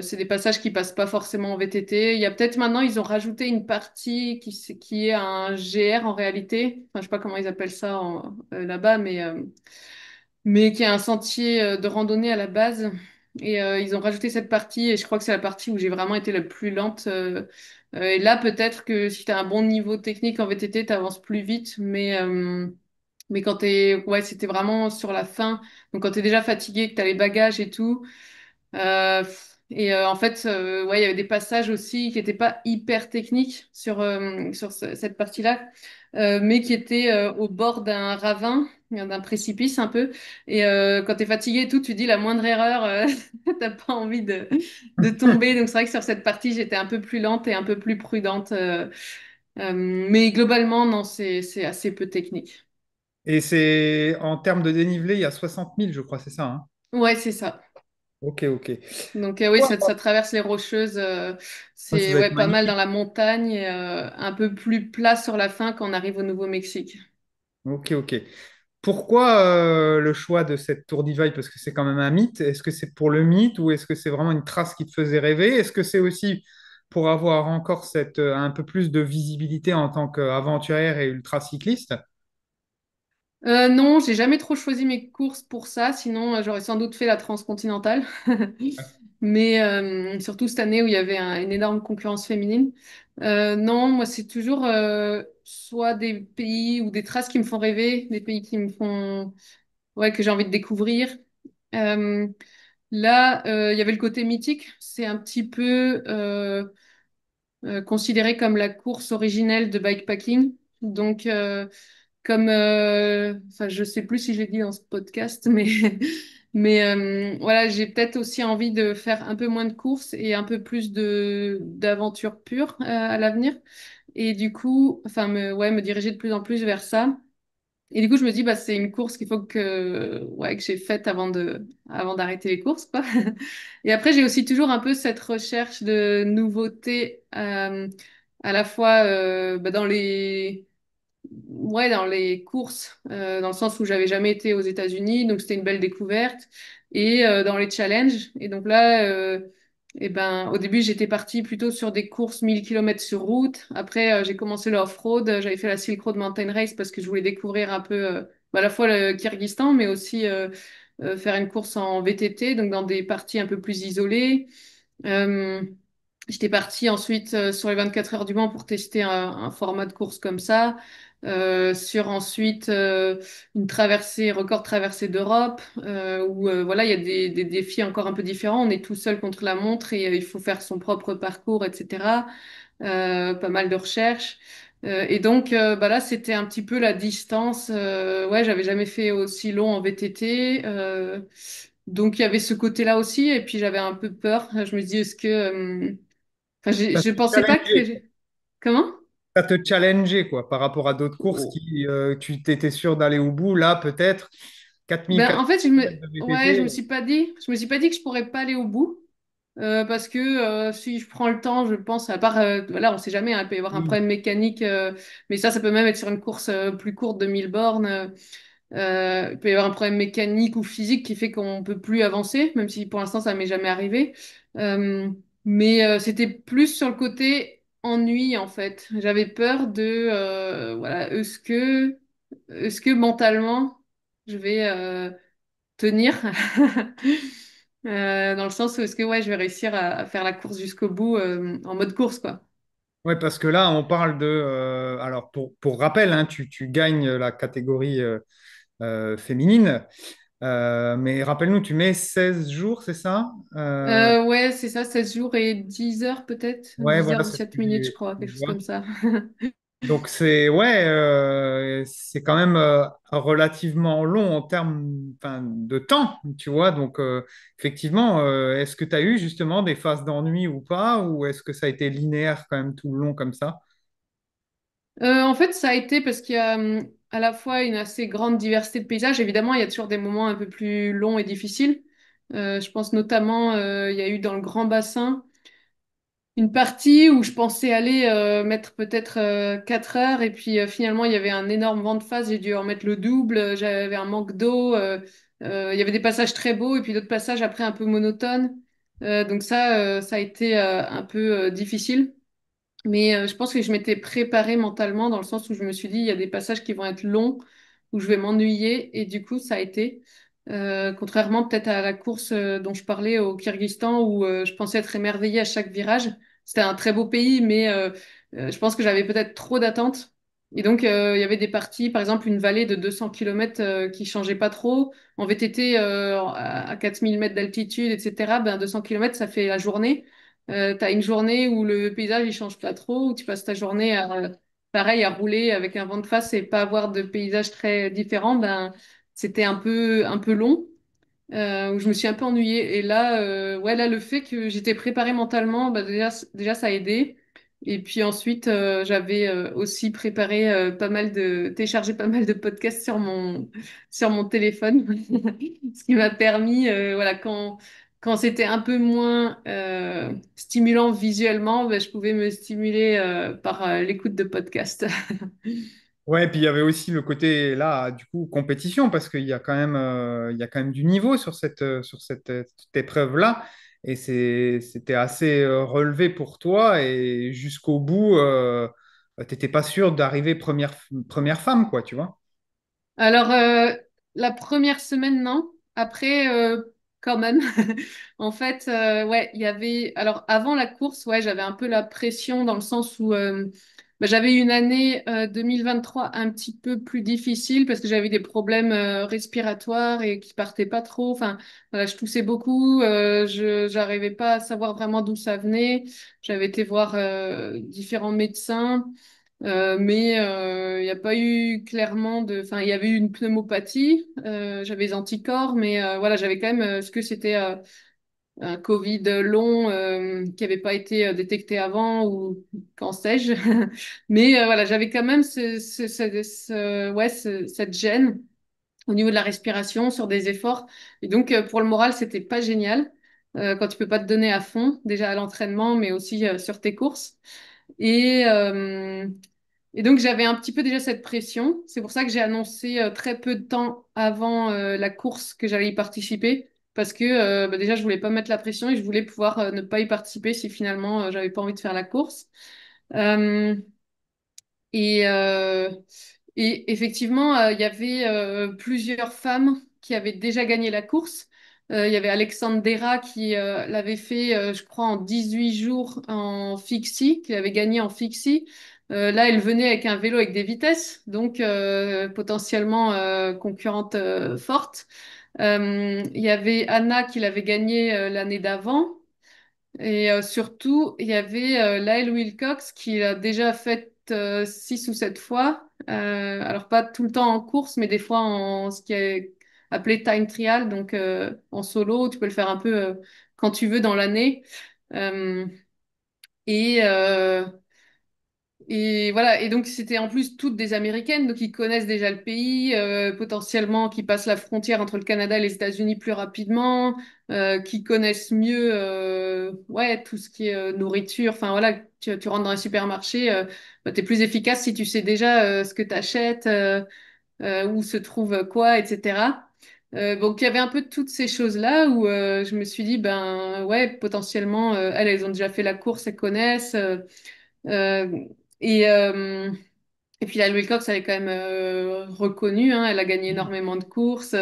C'est des passages qui passent pas forcément en VTT. Il y a peut-être maintenant, ils ont rajouté une partie qui est un GR en réalité. Enfin, je sais pas comment ils appellent ça là-bas, mais qui est un sentier de randonnée à la base. Et ils ont rajouté cette partie, et je crois que c'est la partie où j'ai vraiment été la plus lente. Et là, peut-être que si tu as un bon niveau technique en VTT, tu avances plus vite, mais quand ouais, c'était vraiment sur la fin. Donc quand tu es déjà fatigué, que tu as les bagages et tout. En fait, ouais, il y avait des passages aussi qui n'étaient pas hyper techniques sur cette partie-là, mais qui étaient au bord d'un ravin, d'un précipice un peu. Et quand tu es fatigué et tout, tu dis la moindre erreur, t'as pas envie de tomber. Donc c'est vrai que sur cette partie, j'étais un peu plus lente et un peu plus prudente. Mais globalement, non, c'est assez peu technique. Et c'est en termes de dénivelé, il y a 60 000, je crois, c'est ça, hein? Ouais, c'est ça. Ok, ok. Donc oui, ça traverse les Rocheuses. Ouais, ça C'est doit être ouais, pas mal dans magnifique. la montagne et un peu plus plat sur la fin quand on arrive au Nouveau-Mexique. Ok, ok. Pourquoi le choix de cette tour d'Ivaille? Parce que c'est quand même un mythe. Est-ce que c'est pour le mythe ou est-ce que c'est vraiment une trace qui te faisait rêver? Est-ce que c'est aussi pour avoir encore cette, un peu plus de visibilité en tant qu'aventurière et ultra-cycliste? Non, j'ai jamais trop choisi mes courses pour ça, sinon j'aurais sans doute fait la transcontinentale. Mais surtout cette année où il y avait une énorme concurrence féminine. Non, moi c'est toujours soit des pays ou des traces qui me font rêver, des pays qui me font, ouais, que j'ai envie de découvrir. Euh, Là, il y avait le côté mythique. C'est un petit peu considéré comme la course originelle de bikepacking. Donc, enfin, je sais plus si je l'ai dit dans ce podcast, mais, voilà, j'ai peut-être aussi envie de faire un peu moins de courses et un peu plus d'aventure pure à l'avenir. Et du coup, enfin, ouais, me diriger de plus en plus vers ça. Et du coup, je me dis, bah, c'est une course qu'il faut ouais, que j'ai faite avant d'arrêter les courses, quoi. Et après, j'ai aussi toujours un peu cette recherche de nouveautés, à la fois bah, ouais, dans les courses, dans le sens où j'avais jamais été aux États-Unis, donc c'était une belle découverte, et dans les challenges. Et donc là, eh ben, au début, j'étais partie plutôt sur des courses 1000 km sur route. Après, j'ai commencé le off-road. J'avais fait la Silk Road Mountain Race parce que je voulais découvrir un peu bah, à la fois le Kyrgyzstan, mais aussi faire une course en VTT, donc dans des parties un peu plus isolées. Euh, J'étais partie ensuite sur les 24 heures du Mans pour tester un format de course comme ça. Sur ensuite une traversée, record traversée d'Europe, où voilà, il y a des défis encore un peu différents. On est tout seul contre la montre et il faut faire son propre parcours, etc. Pas mal de recherches. Et donc bah là, c'était un petit peu la distance. Ouais, j'avais jamais fait aussi long en VTT. Donc il y avait ce côté-là aussi. Et puis j'avais un peu peur. Je me dis, est-ce que enfin, Ça je te pensais pas que challengeait, j'ai... Comment? ça te challengeait, quoi, par rapport à d'autres courses Oh. qui, tu t'étais sûr d'aller au bout. Là, peut-être 4400 Ben, en fait, km de ouais, VTT. je me suis pas dit que je pourrais pas aller au bout. Parce que si je prends le temps, je pense, à part, voilà, on sait jamais, hein, il peut y avoir un Oui. problème mécanique, mais ça peut même être sur une course plus courte de 1000 bornes. Il peut y avoir un problème mécanique ou physique qui fait qu'on peut plus avancer, même si pour l'instant ça m'est jamais arrivé. Euh, mais c'était plus sur le côté ennui en fait. J'avais peur de, voilà, est-ce que mentalement je vais tenir, dans le sens où est-ce que ouais, je vais réussir à faire la course jusqu'au bout en mode course quoi. Ouais, parce que là, on parle de. Alors, pour rappel, hein, tu gagnes la catégorie féminine, mais rappelle-nous, tu mets 16 jours, c'est ça? Ouais, c'est ça, 16 jours et 10 heures peut-être, Ouais, 10 voilà, heures c'est ce 17 que minutes je j'ai. crois, quelque Je chose comme vois. ça. Donc, c'est ouais, c'est quand même relativement long en termes enfin, de temps, tu vois. Donc, effectivement, est-ce que tu as eu justement des phases d'ennui ou pas, ou est-ce que ça a été linéaire quand même tout le long comme ça? En fait, ça a été parce qu'il y a à la fois une assez grande diversité de paysages. Évidemment, il y a toujours des moments un peu plus longs et difficiles. Je pense notamment, il y a eu dans le Grand Bassin une partie où je pensais aller mettre peut-être 4 heures et puis finalement il y avait un énorme vent de face, j'ai dû en mettre le double, j'avais un manque d'eau, il y avait des passages très beaux et puis d'autres passages après un peu monotones. Donc ça a été un peu difficile. Mais je pense que je m'étais préparée mentalement dans le sens où je me suis dit, il y a des passages qui vont être longs, où je vais m'ennuyer, et du coup, ça a été. Contrairement peut-être à la course dont je parlais au Kyrgyzstan, où je pensais être émerveillée à chaque virage. C'était un très beau pays, mais je pense que j'avais peut-être trop d'attentes. Et donc, il y avait des parties, par exemple, une vallée de 200 km qui changeait pas trop. En VTT, à 4000 mètres d'altitude, etc., ben, 200 km, ça fait la journée. T'as une journée où le paysage il change pas trop, où tu passes ta journée à, pareil, à rouler avec un vent de face et pas avoir de paysage très différent, ben c'était un peu long, où je me suis un peu ennuyée. Et là, ouais, là le fait que j'étais préparée mentalement, bah, déjà ça a aidé. Et puis ensuite, j'avais aussi préparé pas mal de, téléchargé pas mal de podcasts sur mon téléphone, ce qui m'a permis, voilà, quand c'était un peu moins stimulant visuellement, ben, je pouvais me stimuler par l'écoute de podcasts. Ouais, et puis il y avait aussi le côté là, du coup, compétition, parce qu'il y a quand même, il y a quand même du niveau sur cette épreuve-là. Et c'était assez relevé pour toi. Et jusqu'au bout, t'étais pas sûr d'arriver première femme, quoi, tu vois. Alors, la première semaine, non. Après, quand même. En fait, ouais, il y avait. Alors, avant la course, ouais, j'avais un peu la pression dans le sens où bah, j'avais eu une année 2023 un petit peu plus difficile parce que j'avais des problèmes respiratoires et qui partaient pas trop. Enfin, voilà, je toussais beaucoup. J'arrivais pas à savoir vraiment d'où ça venait. J'avais été voir différents médecins. Mais il n'y a pas eu clairement de... Enfin, il y avait eu une pneumopathie, j'avais des anticorps, mais voilà, j'avais quand même ce que c'était un Covid long qui n'avait pas été détecté avant ou qu'en sais-je. Mais voilà, j'avais quand même ouais, cette gêne au niveau de la respiration sur des efforts. Et donc, pour le moral, c'était pas génial quand tu peux pas te donner à fond, déjà à l'entraînement, mais aussi sur tes courses. Et... et donc j'avais un petit peu déjà cette pression. C'est pour ça que j'ai annoncé très peu de temps avant la course que j'allais y participer. Parce que bah, déjà je voulais pas mettre la pression et je voulais pouvoir ne pas y participer si finalement j'avais pas envie de faire la course. Euh, et, euh, et effectivement, il y avait plusieurs femmes qui avaient déjà gagné la course. Il y avait Alexandra qui l'avait fait, je crois, en 18 jours en fixie, qui avait gagné en fixie. Là, elle venait avec un vélo avec des vitesses, donc potentiellement concurrente forte. Il y avait Anna qui l'avait gagné l'année d'avant. Et surtout, il y avait Lyle Wilcox qui l'a déjà fait 6 ou 7 fois. Alors pas tout le temps en course, mais des fois en ce qui est appelé time trial, donc en solo. Tu peux le faire un peu quand tu veux dans l'année. Euh, et, euh, et voilà, et donc c'était en plus toutes des Américaines, donc ils connaissent déjà le pays, potentiellement qui passent la frontière entre le Canada et les États-Unis plus rapidement, qui connaissent mieux ouais, tout ce qui est nourriture. Enfin voilà, tu rentres dans un supermarché, bah, tu es plus efficace si tu sais déjà ce que tu achètes, où se trouve quoi, etc. Donc il y avait un peu toutes ces choses-là où je me suis dit, ben ouais, potentiellement, elles ont déjà fait la course, elles connaissent. Euh, et, euh, et puis la Louis Cox, elle est quand même reconnue, hein, elle a gagné énormément de courses.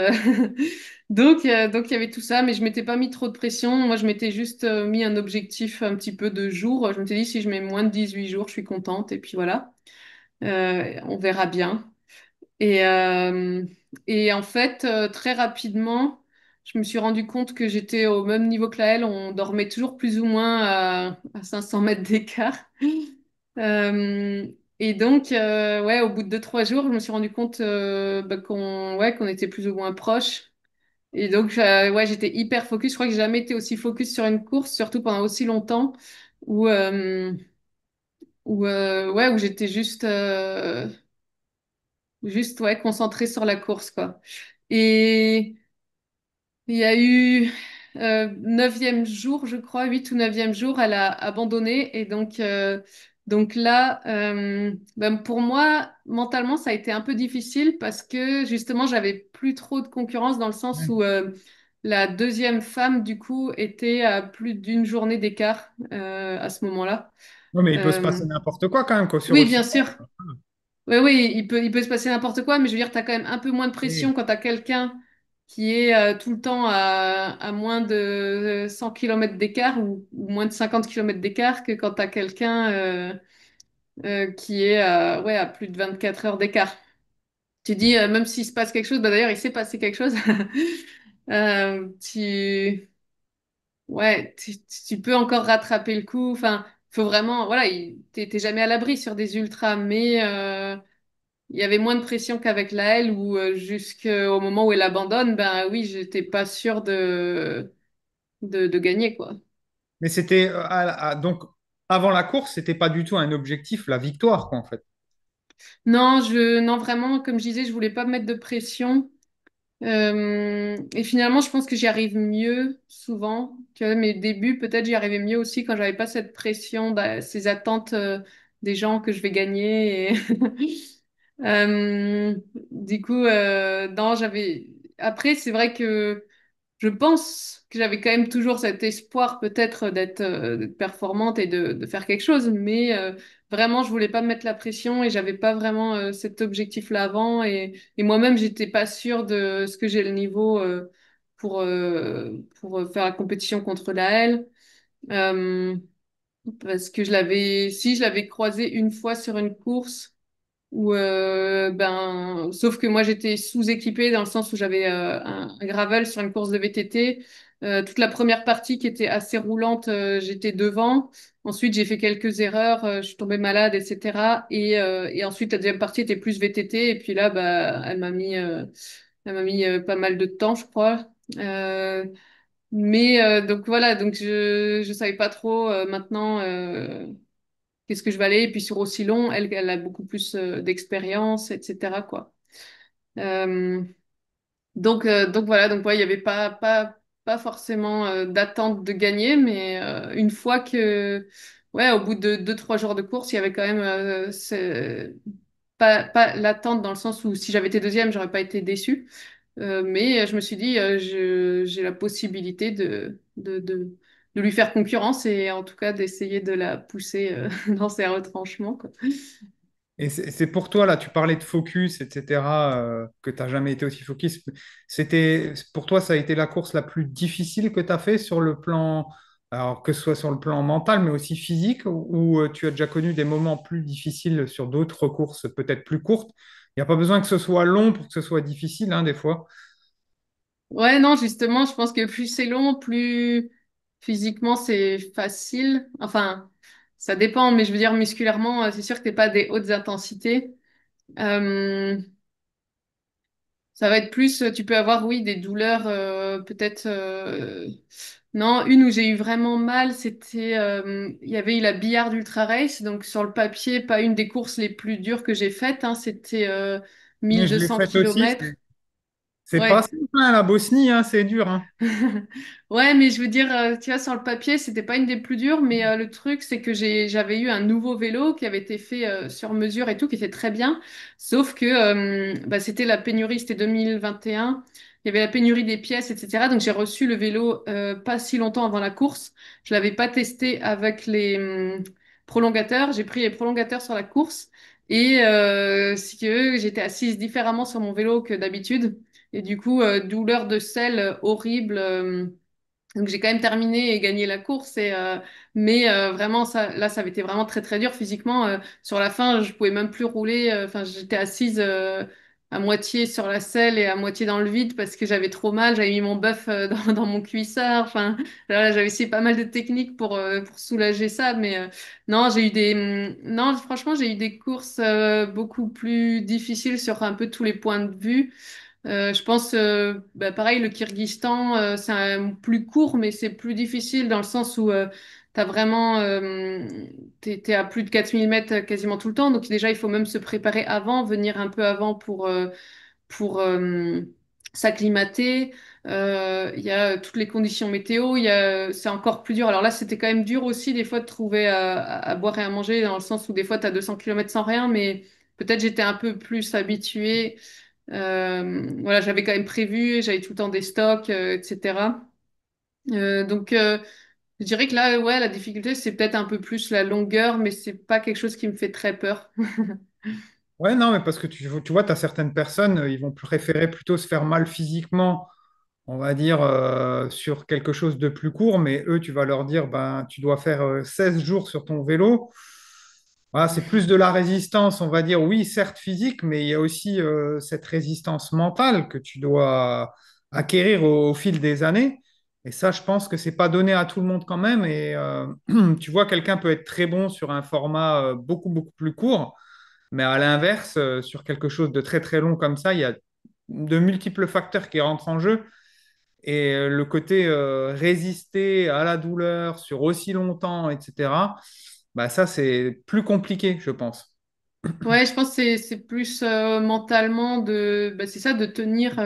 Donc il y avait tout ça, mais je m'étais pas mis trop de pression. Moi, je m'étais juste mis un objectif un petit peu de jours. Je m'étais dit, si je mets moins de 18 jours, je suis contente. Et puis voilà. On verra bien. Et, euh, et en fait, très rapidement, je me suis rendu compte que j'étais au même niveau que la elle. On dormait toujours plus ou moins à 500 mètres d'écart. Euh, et donc, ouais, au bout de 2, 3 jours, je me suis rendu compte bah, qu'on était plus ou moins proches. Et donc, ouais, j'étais hyper focus. Je crois que j'ai jamais été aussi focus sur une course, surtout pendant aussi longtemps, où, ouais, où j'étais juste ouais, concentrée sur la course, quoi. Et il y a eu 9e jour, je crois, 8 ou 9e jour, elle a abandonné. Et donc là, ben pour moi, mentalement, ça a été un peu difficile parce que justement, j'avais plus trop de concurrence dans le sens où la deuxième femme, du coup, était à plus d'une journée d'écart à ce moment-là. Non, mais il peut se Euh, passer n'importe quoi quand même, quoi, sur oui, aussi. bien sûr. Oui, oui, il peut se passer n'importe quoi, mais je veux dire, tu as quand même un peu moins de pression Oui. quand tu as quelqu'un qui est tout le temps à moins de 100 km d'écart ou moins de 50 km d'écart que quand tu as quelqu'un qui est ouais, à plus de 24 heures d'écart. Tu dis, même s'il se passe quelque chose, bah d'ailleurs, il s'est passé quelque chose, tu, ouais, tu peux encore rattraper le coup. Enfin, faut vraiment, voilà, t'es jamais à l'abri sur des ultras, mais il y avait moins de pression qu'avec la L où jusqu'au moment où elle abandonne, ben oui, j'étais pas sûre de gagner, quoi. Mais c'était donc avant la course, c'était pas du tout un objectif, la victoire, quoi, en fait. Non, non, vraiment, comme je disais, je voulais pas me mettre de pression. Et finalement, je pense que j'y arrive mieux souvent. Tu vois, mes débuts, peut-être j'y arrivais mieux aussi quand j'avais pas cette pression, ces attentes des gens que je vais gagner. Euh, du coup, non, j'avais. Après, c'est vrai que je pense que j'avais quand même toujours cet espoir peut-être d'être performante et de faire quelque chose, mais vraiment, je voulais pas me mettre la pression et j'avais pas vraiment cet objectif-là avant et moi-même, j'étais pas sûre de ce que j'ai le niveau pour faire la compétition contre la L. Euh, Parce que si je l'avais croisée une fois sur une course. Ou ben, sauf que moi j'étais sous-équipée dans le sens où j'avais un gravel sur une course de VTT. Toute la première partie qui était assez roulante, j'étais devant. Ensuite j'ai fait quelques erreurs, je suis tombée malade, etc. Et ensuite la deuxième partie était plus VTT. Et puis là, bah, elle m'a mis pas mal de temps, je crois. Euh, mais donc voilà, donc je savais pas trop maintenant. Qu'est-ce que je vais aller? Et puis sur aussi long, elle a beaucoup plus d'expérience, etc., quoi. Euh, donc voilà, donc ouais, il n'y avait pas forcément d'attente de gagner, mais une fois que, ouais, au bout de 2, 3 jours de course, il y avait quand même pas l'attente dans le sens où si j'avais été deuxième, j'aurais pas été déçue. Mais je me suis dit, j'ai la possibilité de lui faire concurrence et en tout cas d'essayer de la pousser dans ses retranchements, quoi. Et c'est pour toi, là, tu parlais de focus, etc., que tu n'as jamais été aussi focus. Pour toi, ça a été la course la plus difficile que tu as fait sur le plan, alors que ce soit sur le plan mental, mais aussi physique, ou tu as déjà connu des moments plus difficiles sur d'autres courses, peut-être plus courtes. Il n'y a pas besoin que ce soit long pour que ce soit difficile, hein, des fois. Ouais, non, justement, je pense que plus c'est long, plus physiquement c'est facile. Enfin, ça dépend, mais je veux dire musculairement, c'est sûr que t'es pas des hautes intensités. Euh, Ça va être plus, tu peux avoir, oui, des douleurs, peut-être. Non, une où j'ai eu vraiment mal, c'était, il y avait eu la Billard Ultra Race, donc sur le papier, pas une des courses les plus dures que j'ai faites, hein, c'était Mais je l'ai 1200 faite aussi. kilomètres. C'est pas Ouais. simple, hein, la Bosnie, hein, c'est dur, hein. Ouais, mais je veux dire, tu vois, sur le papier, c'était pas une des plus dures, mais le truc, c'est que j'avais eu un nouveau vélo qui avait été fait sur mesure et tout, qui était très bien. Sauf que bah, c'était la pénurie, c'était 2021. Il y avait la pénurie des pièces, etc. Donc j'ai reçu le vélo pas si longtemps avant la course. Je l'avais pas testé avec les prolongateurs. J'ai pris les prolongateurs sur la course. Et si tu veux, j'étais assise différemment sur mon vélo que d'habitude. Et du coup, douleur de selle horrible. Donc j'ai quand même terminé et gagné la course mais vraiment ça là ça avait été vraiment très très dur physiquement sur la fin je pouvais même plus rouler enfin j'étais assise à moitié sur la selle et à moitié dans le vide parce que j'avais trop mal, j'avais mis mon bœuf dans mon cuissard, enfin là, j'avais essayé pas mal de techniques pour soulager ça mais non, non, franchement, j'ai eu des courses beaucoup plus difficiles sur un peu tous les points de vue. Je pense, bah, pareil, le Kyrgyzstan, c'est plus court, mais c'est plus difficile dans le sens où t'as vraiment, t'es à plus de 4000 mètres quasiment tout le temps. Donc déjà, il faut même se préparer avant, venir un peu avant pour s'acclimater. Il y a toutes les conditions météo. C'est encore plus dur. Alors là, c'était quand même dur aussi des fois de trouver à boire et à manger dans le sens où des fois, t'as 200 kilomètres sans rien, mais peut-être j'étais un peu plus habituée. Voilà, j'avais quand même prévu, j'avais tout le temps des stocks, etc. Donc, je dirais que là, ouais, la difficulté, c'est peut-être un peu plus la longueur, mais c'est pas quelque chose qui me fait très peur. Ouais, non, mais parce que tu vois, tu as certaines personnes, ils vont préférer plutôt se faire mal physiquement, on va dire, sur quelque chose de plus court, mais eux, tu vas leur dire, ben, tu dois faire 16 jours sur ton vélo. Voilà, c'est plus de la résistance, on va dire, oui, certes physique, mais il y a aussi cette résistance mentale que tu dois acquérir au fil des années. Et ça, je pense que c'est pas donné à tout le monde quand même. Et tu vois, quelqu'un peut être très bon sur un format beaucoup, beaucoup plus court. Mais à l'inverse, sur quelque chose de très très long comme ça, il y a de multiples facteurs qui rentrent en jeu. Et le côté résister à la douleur sur aussi longtemps, etc., bah ça, c'est plus compliqué, je pense. Ouais, je pense que c'est plus mentalement bah, c'est ça, de tenir,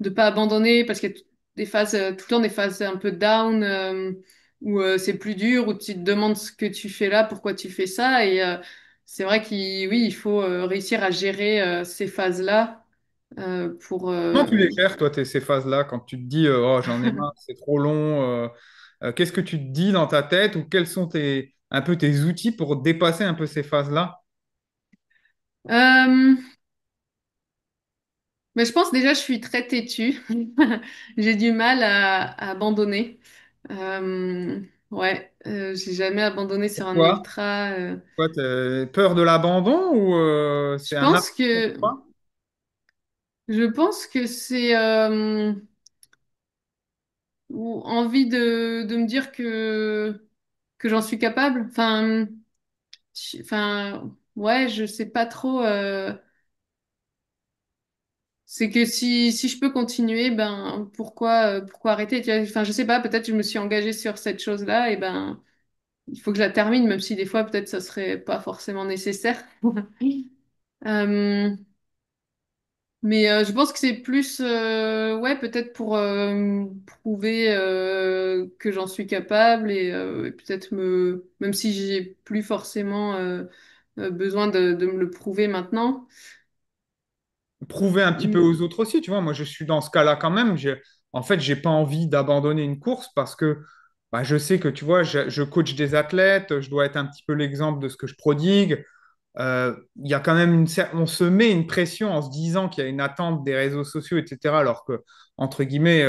de pas abandonner, parce qu'il y a des phases, tout le temps des phases un peu down, où c'est plus dur, où tu te demandes ce que tu fais là, pourquoi tu fais ça, et c'est vrai oui, il faut réussir à gérer ces phases-là pour. Comment tu les gères, toi, ces phases-là, quand tu te dis, oh, j'en ai marre, c'est trop long, qu'est-ce que tu te dis dans ta tête ou quels sont un peu tes outils pour dépasser un peu ces phases-là? Euh, Mais je pense déjà, je suis très têtue. J'ai du mal à abandonner. Euh, ouais, j'ai jamais abandonné sur un Pourquoi? ultra. Quoi, peur de l'abandon ou Je c'est un pense amour pour que, toi? je pense que c'est ou envie de me dire que j'en suis capable. Ouais, je sais pas trop. C'est que si je peux continuer, ben pourquoi arrêter? Tu vois, enfin, je sais pas. Peut-être je me suis engagée sur cette chose-là et ben. Il faut que je la termine, même si des fois, peut-être, ça serait pas forcément nécessaire. Euh, mais je pense que c'est plus, ouais, peut-être pour prouver que j'en suis capable et peut-être même si j'ai plus forcément besoin de me le prouver maintenant. Prouver un petit peu Mm. aux autres aussi, tu vois. Moi, je suis dans ce cas-là quand même. En fait, j'ai pas envie d'abandonner une course parce que bah, je sais que, tu vois, je coach des athlètes, je dois être un petit peu l'exemple de ce que je prodigue. il y a quand même on se met une pression en se disant qu'il y a une attente des réseaux sociaux, etc. Alors que, entre guillemets,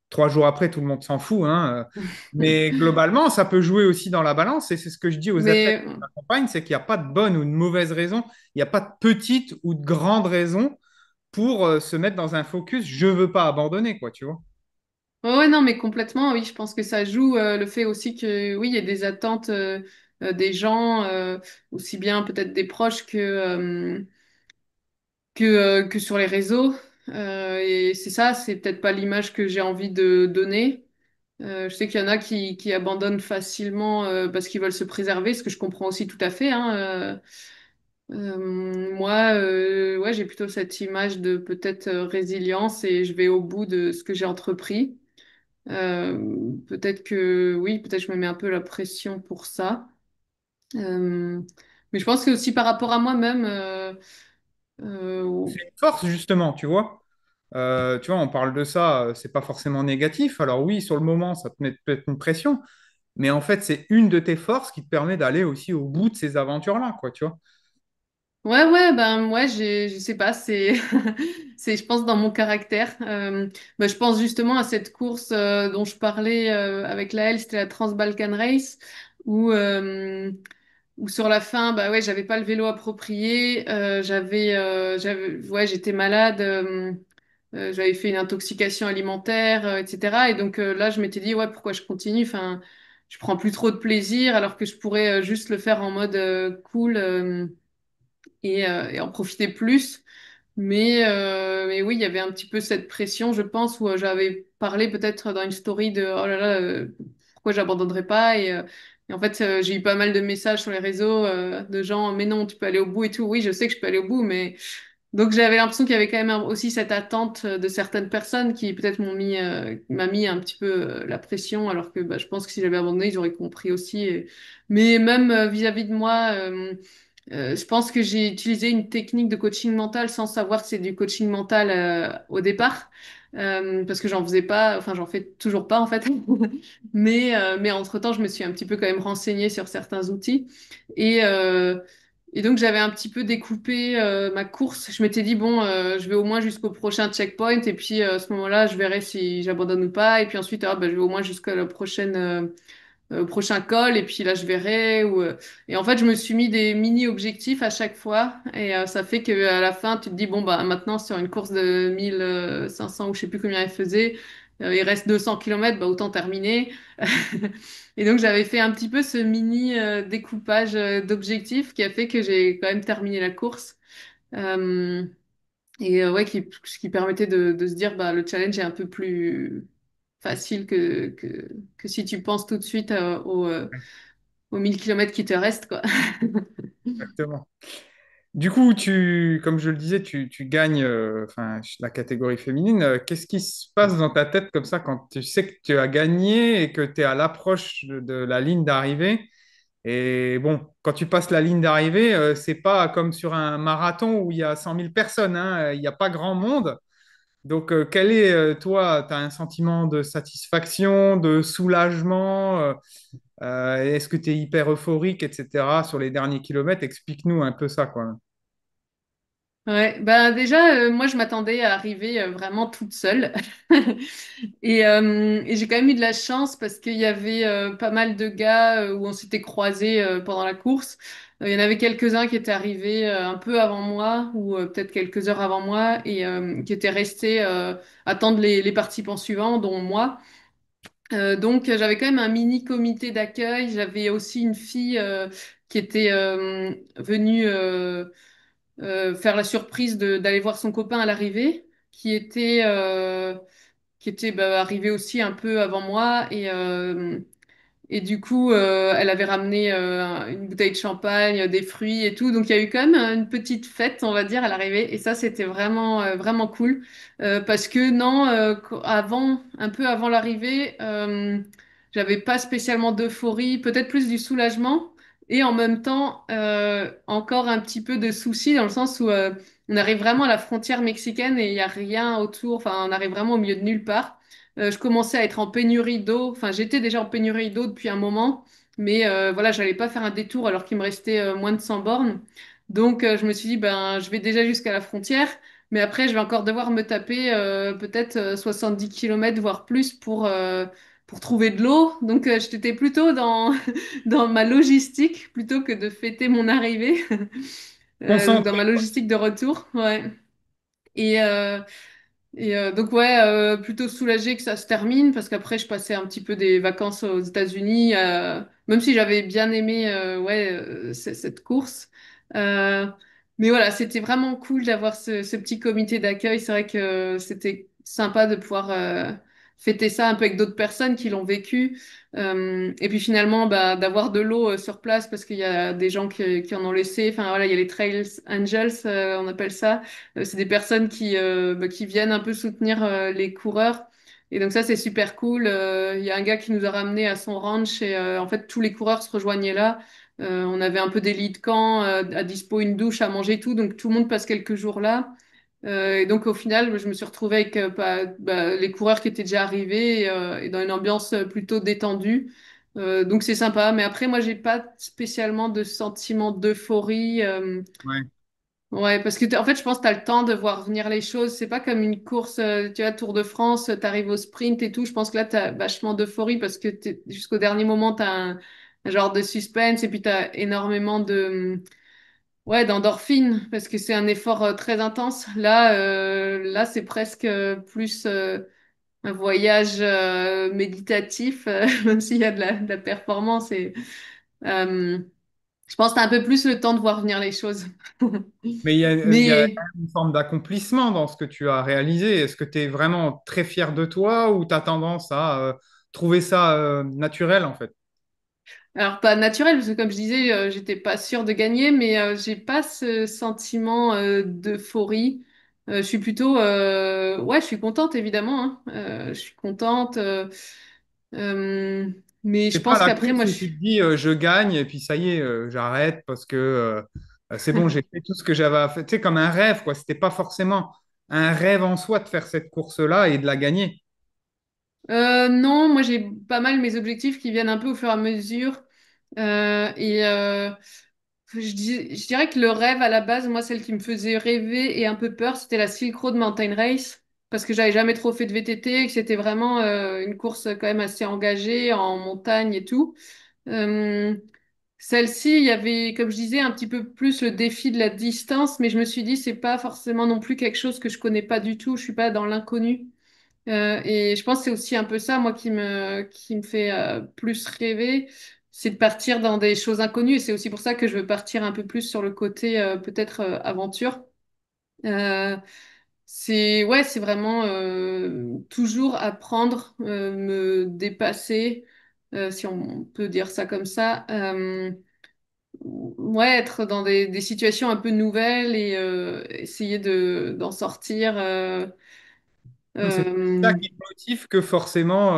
3 jours après, tout le monde s'en fout, hein. Mais globalement, ça peut jouer aussi dans la balance. Et c'est ce que je dis aux athlètes Mais que j'accompagne, c'est qu'il n'y a pas de bonne ou de mauvaise raison. Il n'y a pas de petite ou de grande raison pour se mettre dans un focus. Je veux pas abandonner, quoi, tu vois. ouais, ouais, non, mais complètement, oui, je pense que ça joue le fait aussi que, oui, il y a des attentes des gens, aussi bien peut-être des proches que sur les réseaux. Et c'est ça, c'est peut-être pas l'image que j'ai envie de donner. Je sais qu'il y en a qui abandonnent facilement parce qu'ils veulent se préserver, ce que je comprends aussi tout à fait, hein. Moi, ouais, j'ai plutôt cette image de peut-être résilience et je vais au bout de ce que j'ai entrepris. Peut-être que oui, peut-être je me mets un peu la pression pour ça. Euh, mais je pense que aussi par rapport à moi-même, euh, C'est une force, justement, tu vois. Tu vois, on parle de ça, c'est pas forcément négatif. Alors oui, sur le moment, ça te met peut-être une pression, mais en fait, c'est une de tes forces qui te permet d'aller aussi au bout de ces aventures-là, quoi, tu vois. ouais, ouais, ben ouais, je sais pas, c'est, c'est, je pense dans mon caractère. Ben, je pense justement à cette course dont je parlais avec Laëlle, c'était la Trans-Balkan Race, où où sur la fin, bah ouais, j'avais pas le vélo approprié, ouais, j'étais malade, j'avais fait une intoxication alimentaire, etc. Et donc là, je m'étais dit, ouais, pourquoi je continue? Enfin, je prends plus trop de plaisir alors que je pourrais juste le faire en mode cool et en profiter plus. Mais oui, il y avait un petit peu cette pression, je pense, où j'avais parlé peut-être dans une story de oh là là, pourquoi j'abandonnerais pas et en fait, j'ai eu pas mal de messages sur les réseaux de gens, mais non, tu peux aller au bout et tout. Oui, je sais que je peux aller au bout, mais donc j'avais l'impression qu'il y avait quand même aussi cette attente de certaines personnes qui peut-être m'a mis un petit peu la pression, alors que bah, je pense que si j'avais abandonné, ils auraient compris aussi. Mais même vis-à-vis de moi. Je pense que j'ai utilisé une technique de coaching mental sans savoir que c'est du coaching mental au départ, parce que j'en faisais pas, enfin j'en fais toujours pas en fait. Mais entre-temps, je me suis un petit peu quand même renseignée sur certains outils et et donc j'avais un petit peu découpé ma course. Je m'étais dit bon, je vais au moins jusqu'au prochain checkpoint et puis à ce moment-là, je verrai si j'abandonne ou pas. Et puis ensuite, ah, bah, je vais au moins jusqu'à la prochaine prochain col et puis là je verrai et en fait je me suis mis des mini objectifs à chaque fois et ça fait que à la fin tu te dis bon bah maintenant sur une course de 1500 ou je sais plus combien elle faisait il reste 200 kilomètres, bah autant terminer. Et donc j'avais fait un petit peu ce mini découpage d'objectifs qui a fait que j'ai quand même terminé la course. Euh, ouais, ce qui permettait de se dire, bah, le challenge est un peu plus facile que si tu penses tout de suite aux 1000 kilomètres qui te restent, quoi. Exactement. Du coup, comme je le disais, tu gagnes enfin, la catégorie féminine. Qu'est-ce qui se passe dans ta tête comme ça quand tu sais que tu as gagné et que tu es à l'approche de la ligne d'arrivée? Et bon, quand tu passes la ligne d'arrivée, c'est pas comme sur un marathon où il y a 100 000 personnes, hein, il n'y a pas grand monde. Donc, quel est, toi, tu as un sentiment de satisfaction, de soulagement? Est-ce que tu es hyper euphorique, etc., sur les derniers kilomètres? Explique-nous un peu ça, quoi. Ouais, ben déjà, moi je m'attendais à arriver vraiment toute seule. Et j'ai quand même eu de la chance parce qu'il y avait pas mal de gars où on s'était croisés pendant la course. Il y en avait quelques-uns qui étaient arrivés un peu avant moi ou peut-être quelques heures avant moi et qui étaient restés attendre les participants suivants, dont moi. Donc j'avais quand même un mini comité d'accueil. J'avais aussi une fille qui était venue faire la surprise d'aller voir son copain à l'arrivée, qui était bah, arrivé aussi un peu avant moi et du coup elle avait ramené une bouteille de champagne, des fruits et tout, donc il y a eu quand même une petite fête on va dire à l'arrivée et ça c'était vraiment vraiment cool parce que non avant un peu avant l'arrivée j'avais pas spécialement d'euphorie, peut-être plus du soulagement et en même temps encore un petit peu de souci dans le sens où on arrive vraiment à la frontière mexicaine et il y a rien autour, enfin on arrive vraiment au milieu de nulle part. Je commençais à être en pénurie d'eau. Enfin, j'étais déjà en pénurie d'eau depuis un moment, mais voilà, j'allais pas faire un détour alors qu'il me restait moins de 100 bornes. Donc, je me suis dit, ben, je vais déjà jusqu'à la frontière, mais après, je vais encore devoir me taper peut-être 70 kilomètres, voire plus, pour trouver de l'eau. Donc, j'étais plutôt dans, dans ma logistique, plutôt que de fêter mon arrivée. Donc, dans Concentré. ma logistique de retour, ouais. Et, donc ouais, plutôt soulagée que ça se termine parce qu'après je passais un petit peu des vacances aux États-Unis, même si j'avais bien aimé ouais cette course. Euh, mais voilà, c'était vraiment cool d'avoir ce petit comité d'accueil. C'est vrai que c'était sympa de pouvoir fêter ça un peu avec d'autres personnes qui l'ont vécu. Et puis finalement, bah, d'avoir de l'eau sur place parce qu'il y a des gens qui en ont laissé. Enfin voilà, il y a les Trails Angels, on appelle ça. C'est des personnes qui viennent un peu soutenir les coureurs. Et donc ça, c'est super cool. Il y a un gars qui nous a ramenés à son ranch et en fait, tous les coureurs se rejoignaient là. On avait un peu des lits de camp, à dispo une douche, à manger tout. Donc tout le monde passe quelques jours là. Et donc au final, je me suis retrouvée avec les coureurs qui étaient déjà arrivés et dans une ambiance plutôt détendue. Donc c'est sympa. Mais après, moi, j'ai pas spécialement de sentiment d'euphorie. Ouais. Ouais, parce que en fait, je pense que tu as le temps de voir venir les choses. C'est pas comme une course, tu vois, Tour de France, tu arrives au sprint et tout. Je pense que là, tu as vachement d'euphorie parce que jusqu'au dernier moment, tu as un genre de suspense et puis tu as énormément ouais, d'endorphine parce que c'est un effort très intense. Là, c'est presque plus un voyage méditatif, même s'il y a de la performance. Euh, je pense que tu as un peu plus le temps de voir venir les choses. Mais il y a Mais quand même une forme d'accomplissement dans ce que tu as réalisé. Est-ce que tu es vraiment très fier de toi ou tu as tendance à trouver ça naturel en fait? alors pas naturel, parce que comme je disais, j'étais pas sûre de gagner, mais j'ai pas ce sentiment d'euphorie. Je suis plutôt, ouais, je suis contente évidemment, hein. Je suis contente, euh, mais je C'est pas pense la qu'après, course moi, où tu te dis je gagne et puis ça y est, j'arrête parce que c'est bon, j'ai fait tout ce que j'avais à faire. Tu sais, comme un rêve, quoi. C'était pas forcément un rêve en soi de faire cette course-là et de la gagner. Non, moi j'ai pas mal mes objectifs qui viennent un peu au fur et à mesure, et je dirais que le rêve à la base, moi, celle qui me faisait rêver et un peu peur, c'était la Silk Road Mountain Race. Parce que j'avais jamais trop fait de VTT, et que c'était vraiment une course quand même assez engagée en montagne et tout. Euh, Celle-ci, il y avait, comme je disais, un petit peu plus le défi de la distance, mais je me suis dit, c'est pas forcément non plus quelque chose que je connais pas du tout. Je suis pas dans l'inconnu. Et je pense que c'est aussi un peu ça, moi, qui me fait plus rêver, c'est de partir dans des choses inconnues. Et c'est aussi pour ça que je veux partir un peu plus sur le côté peut-être aventure. Euh, ouais, c'est vraiment toujours apprendre, me dépasser, si on peut dire ça comme ça. Ouais, être dans des situations un peu nouvelles et essayer d'en sortir. Donc, c'est ça Euh, qui te motive que forcément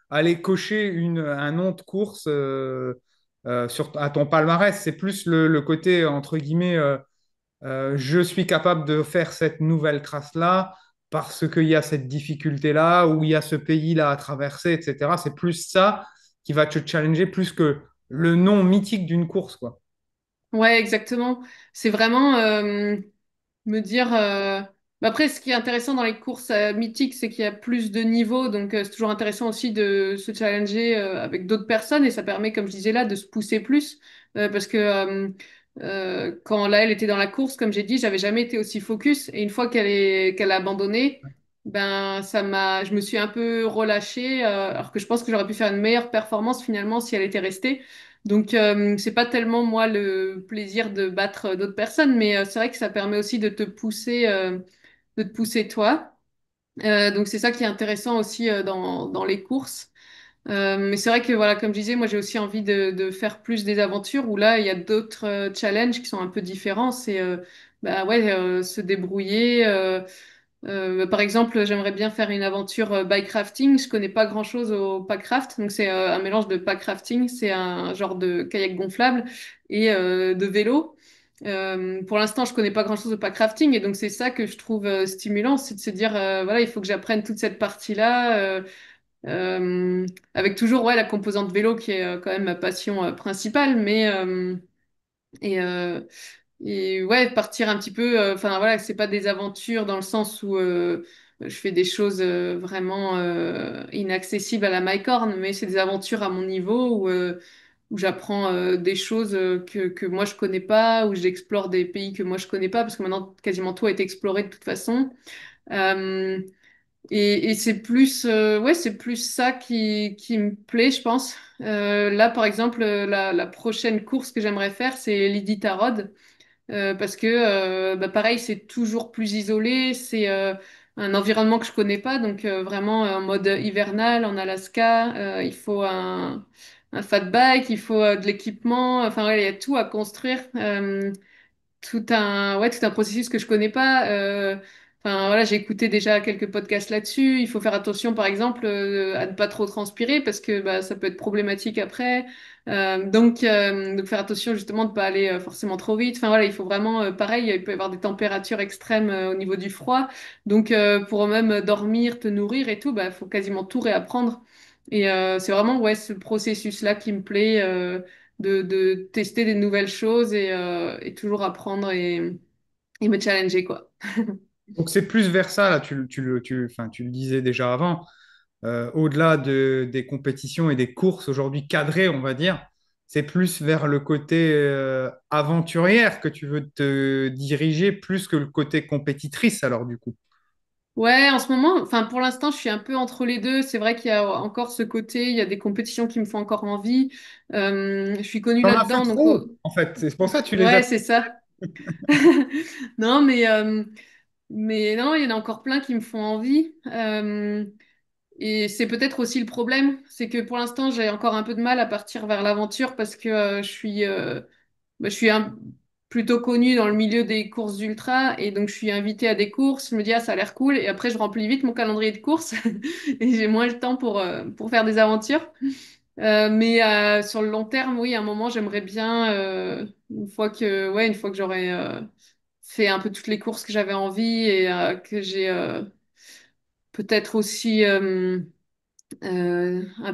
aller cocher un nom de course à ton palmarès. C'est plus le côté, entre guillemets, je suis capable de faire cette nouvelle trace-là parce qu'il y a cette difficulté-là ou il y a ce pays-là à traverser, etc. C'est plus ça qui va te challenger plus que le nom mythique d'une course, quoi. Ouais, exactement. C'est vraiment me dire. Après, ce qui est intéressant dans les courses mythiques, c'est qu'il y a plus de niveaux, donc c'est toujours intéressant aussi de se challenger avec d'autres personnes et ça permet, comme je disais là, de se pousser plus. Parce que quand là, elle était dans la course, comme j'ai dit, j'avais jamais été aussi focus et une fois qu'elle a abandonné, ben je me suis un peu relâchée, alors que je pense que j'aurais pu faire une meilleure performance finalement si elle était restée. Donc, c'est pas tellement moi le plaisir de battre d'autres personnes, mais c'est vrai que ça permet aussi de te pousser toi. Donc, c'est ça qui est intéressant aussi dans les courses. Mais c'est vrai que voilà, comme je disais, moi j'ai aussi envie de faire plus des aventures où là il y a d'autres challenges qui sont un peu différents. C'est bah ouais, se débrouiller. Par exemple, j'aimerais bien faire une aventure bike rafting. Je connais pas grand-chose au pack raft, donc c'est un mélange de pack rafting, c'est un genre de kayak gonflable et de vélo. Pour l'instant, je connais pas grand-chose au pack rafting et donc c'est ça que je trouve stimulant, c'est de se dire voilà, il faut que j'apprenne toute cette partie-là avec toujours ouais la composante vélo qui est quand même ma passion principale, mais et et ouais, partir un petit peu. Enfin voilà, c'est pas des aventures dans le sens où je fais des choses vraiment inaccessibles à la Mycorn, mais c'est des aventures à mon niveau où j'apprends des choses que moi je connais pas, où j'explore des pays que moi je connais pas, parce que maintenant quasiment tout a été exploré de toute façon. Euh, et c'est plus, ouais, c'est plus ça qui me plaît, je pense. Là, par exemple, la prochaine course que j'aimerais faire, c'est l'Iditarod. Parce que bah, pareil, c'est toujours plus isolé, c'est un environnement que je connais pas, donc vraiment en mode hivernal en Alaska, il faut un fat bike, il faut de l'équipement, enfin ouais, il y a tout à construire. Tout un processus que je connais pas. Enfin voilà, j'ai écouté déjà quelques podcasts là-dessus. Il faut faire attention, par exemple, à ne pas trop transpirer parce que bah, ça peut être problématique après. Donc faire attention justement de pas aller forcément trop vite. Enfin voilà, il faut vraiment, pareil, il peut y avoir des températures extrêmes au niveau du froid. Donc pour même dormir, te nourrir et tout, bah faut quasiment tout réapprendre. Et c'est vraiment ouais ce processus-là qui me plaît. De tester des nouvelles choses et toujours apprendre et me challenger, quoi. Donc c'est plus vers ça, là, enfin, tu le disais déjà avant, au-delà des compétitions et des courses aujourd'hui cadrées, on va dire, c'est plus vers le côté aventurière que tu veux te diriger plus que le côté compétitrice, alors du coup. Ouais, en ce moment, enfin pour l'instant, je suis un peu entre les deux. C'est vrai qu'il y a encore ce côté, il y a des compétitions qui me font encore envie. Je suis connue T'en as fait là-dedans, donc trop, en fait. C'est pour ça que tu les as. ouais, c'est ça. Non, mais non, il y en a encore plein qui me font envie. Et c'est peut-être aussi le problème, c'est que pour l'instant, j'ai encore un peu de mal à partir vers l'aventure parce que je suis plutôt connue dans le milieu des courses ultra et donc je suis invitée à des courses. Je me dis, ah, ça a l'air cool. Et après, je remplis vite mon calendrier de courses et j'ai moins le temps pour faire des aventures. Mais sur le long terme, oui, à un moment, j'aimerais bien, une fois que j'aurai fait un peu toutes les courses que j'avais envie et que j'ai peut-être aussi un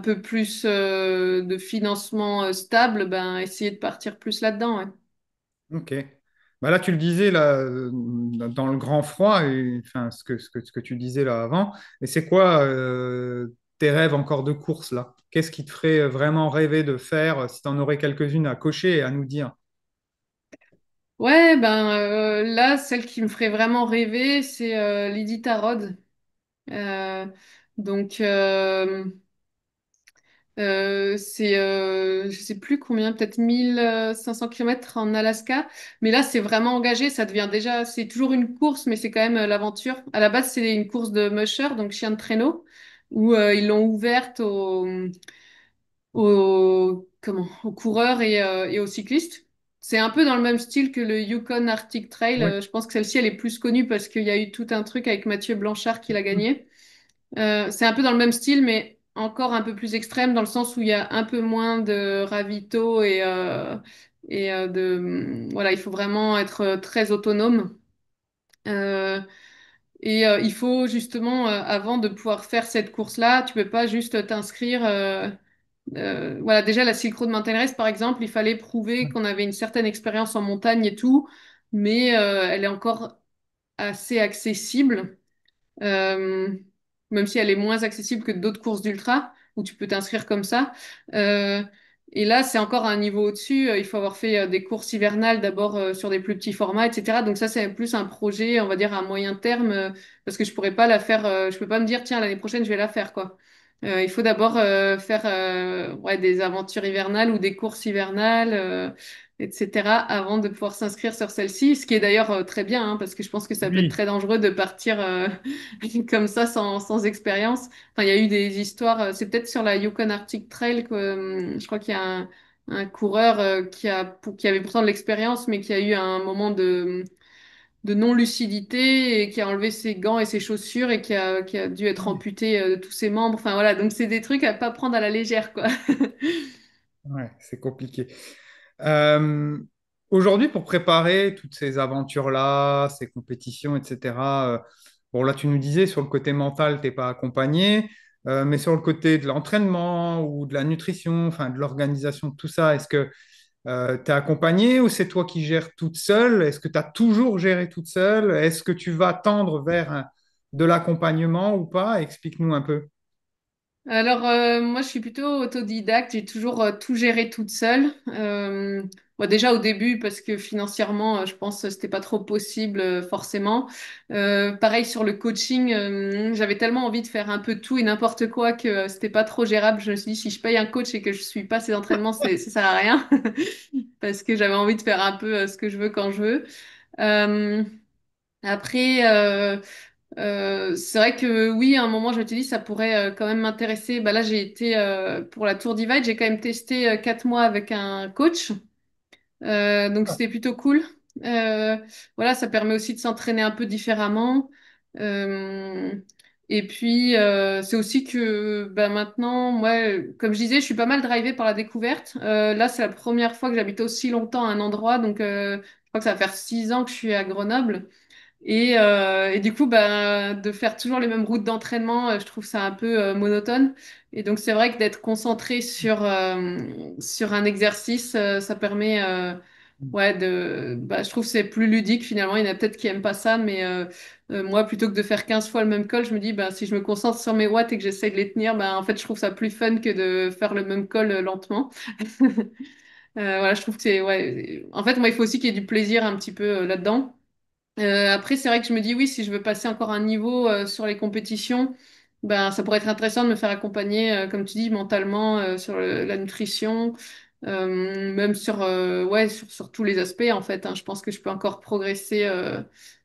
peu plus de financement stable, ben, essayer de partir plus là-dedans. Ouais. Ok. Bah là, tu le disais là, dans le grand froid, et, enfin, ce que tu disais là avant. Et c'est quoi tes rêves encore de course là? Qu'est-ce qui te ferait vraiment rêver de faire si tu en aurais quelques-unes à cocher et à nous dire? Ouais, ben là, celle qui me ferait vraiment rêver, c'est Lydie Tarod. Euh, donc, je sais plus combien, peut-être 1 500 kilomètres en Alaska. Mais là, c'est vraiment engagé. Ça devient déjà, c'est toujours une course, mais c'est quand même l'aventure. À la base, c'est une course de musher, donc chien de traîneau, où ils l'ont ouverte aux coureurs et aux cyclistes. C'est un peu dans le même style que le Yukon Arctic Trail. Oui. Je pense que celle-ci, elle est plus connue parce qu'il y a eu tout un truc avec Mathieu Blanchard qui l'a gagné. C'est un peu dans le même style, mais encore un peu plus extrême dans le sens où il y a un peu moins de ravito voilà, il faut vraiment être très autonome. Euh, il faut justement, avant de pouvoir faire cette course-là, tu peux pas juste t'inscrire. Voilà, déjà la Silk Road Mountain Race, par exemple, il fallait prouver qu'on avait une certaine expérience en montagne et tout, mais elle est encore assez accessible. Euh, Même si elle est moins accessible que d'autres courses d'ultra, où tu peux t'inscrire comme ça. Euh, et là, c'est encore un niveau au-dessus. Il faut avoir fait des courses hivernales d'abord sur des plus petits formats, etc. Donc ça, c'est plus un projet, on va dire, à moyen terme, parce que je pourrais pas la faire, je peux pas me dire, tiens, l'année prochaine, je vais la faire, quoi. Il faut d'abord faire ouais, des aventures hivernales ou des courses hivernales, etc., avant de pouvoir s'inscrire sur celle-ci, ce qui est d'ailleurs très bien, hein, parce que je pense que ça peut être Oui. très dangereux de partir comme ça sans expérience. Enfin, il y a eu des histoires, c'est peut-être sur la Yukon Arctic Trail que je crois qu'il y a un coureur qui avait pourtant de l'expérience, mais qui a eu un moment de non-lucidité et qui a enlevé ses gants et ses chaussures et qui a dû être amputé de tous ses membres. Enfin voilà, donc c'est des trucs à pas prendre à la légère, quoi. Ouais, c'est compliqué. Euh, Aujourd'hui, pour préparer toutes ces aventures-là, ces compétitions, etc., bon, là, tu nous disais, sur le côté mental, t'es pas accompagné, mais sur le côté de l'entraînement ou de la nutrition, enfin, de l'organisation de tout ça, est-ce que T'es accompagné ou c'est toi qui gères toute seule? Est-ce que tu as toujours géré toute seule? Est-ce que tu vas tendre vers de l'accompagnement ou pas? Explique-nous un peu. Alors, moi, je suis plutôt autodidacte. J'ai toujours tout géré toute seule. Bon, déjà au début, parce que financièrement, je pense que c'était pas trop possible, forcément. Pareil sur le coaching, j'avais tellement envie de faire un peu tout et n'importe quoi que c'était pas trop gérable. Je me suis dit, si je paye un coach et que je suis pas ses entraînements, ça sert à rien. Parce que j'avais envie de faire un peu ce que je veux quand je veux. Euh, après, c'est vrai que oui, à un moment, je me suis dit, ça pourrait quand même m'intéresser. Bah là, j'ai été pour la Tour Divide, j'ai quand même testé 4 mois avec un coach. Donc c'était plutôt cool. Euh, voilà, ça permet aussi de s'entraîner un peu différemment. Euh, et puis c'est aussi que bah, maintenant, moi, comme je disais, je suis pas mal drivée par la découverte. Là, c'est la première fois que j'habite aussi longtemps à un endroit, donc je crois que ça va faire 6 ans que je suis à Grenoble. Et du coup, bah, de faire toujours les mêmes routes d'entraînement, je trouve ça un peu monotone. Et donc, c'est vrai que d'être concentré sur un exercice, ça permet, ouais, bah, je trouve que c'est plus ludique finalement. Il y en a peut-être qui aiment pas ça, mais moi, plutôt que de faire 15 fois le même col, je me dis, bah, si je me concentre sur mes watts et que j'essaie de les tenir, bah, en fait, je trouve ça plus fun que de faire le même col lentement. Voilà, je trouve que c'est, ouais. En fait, moi, il faut aussi qu'il y ait du plaisir un petit peu là-dedans. Après, c'est vrai que je me dis oui, si je veux passer encore un niveau sur les compétitions, ben ça pourrait être intéressant de me faire accompagner, comme tu dis, mentalement sur la nutrition, même sur ouais sur tous les aspects en fait. Hein. Je pense que je peux encore progresser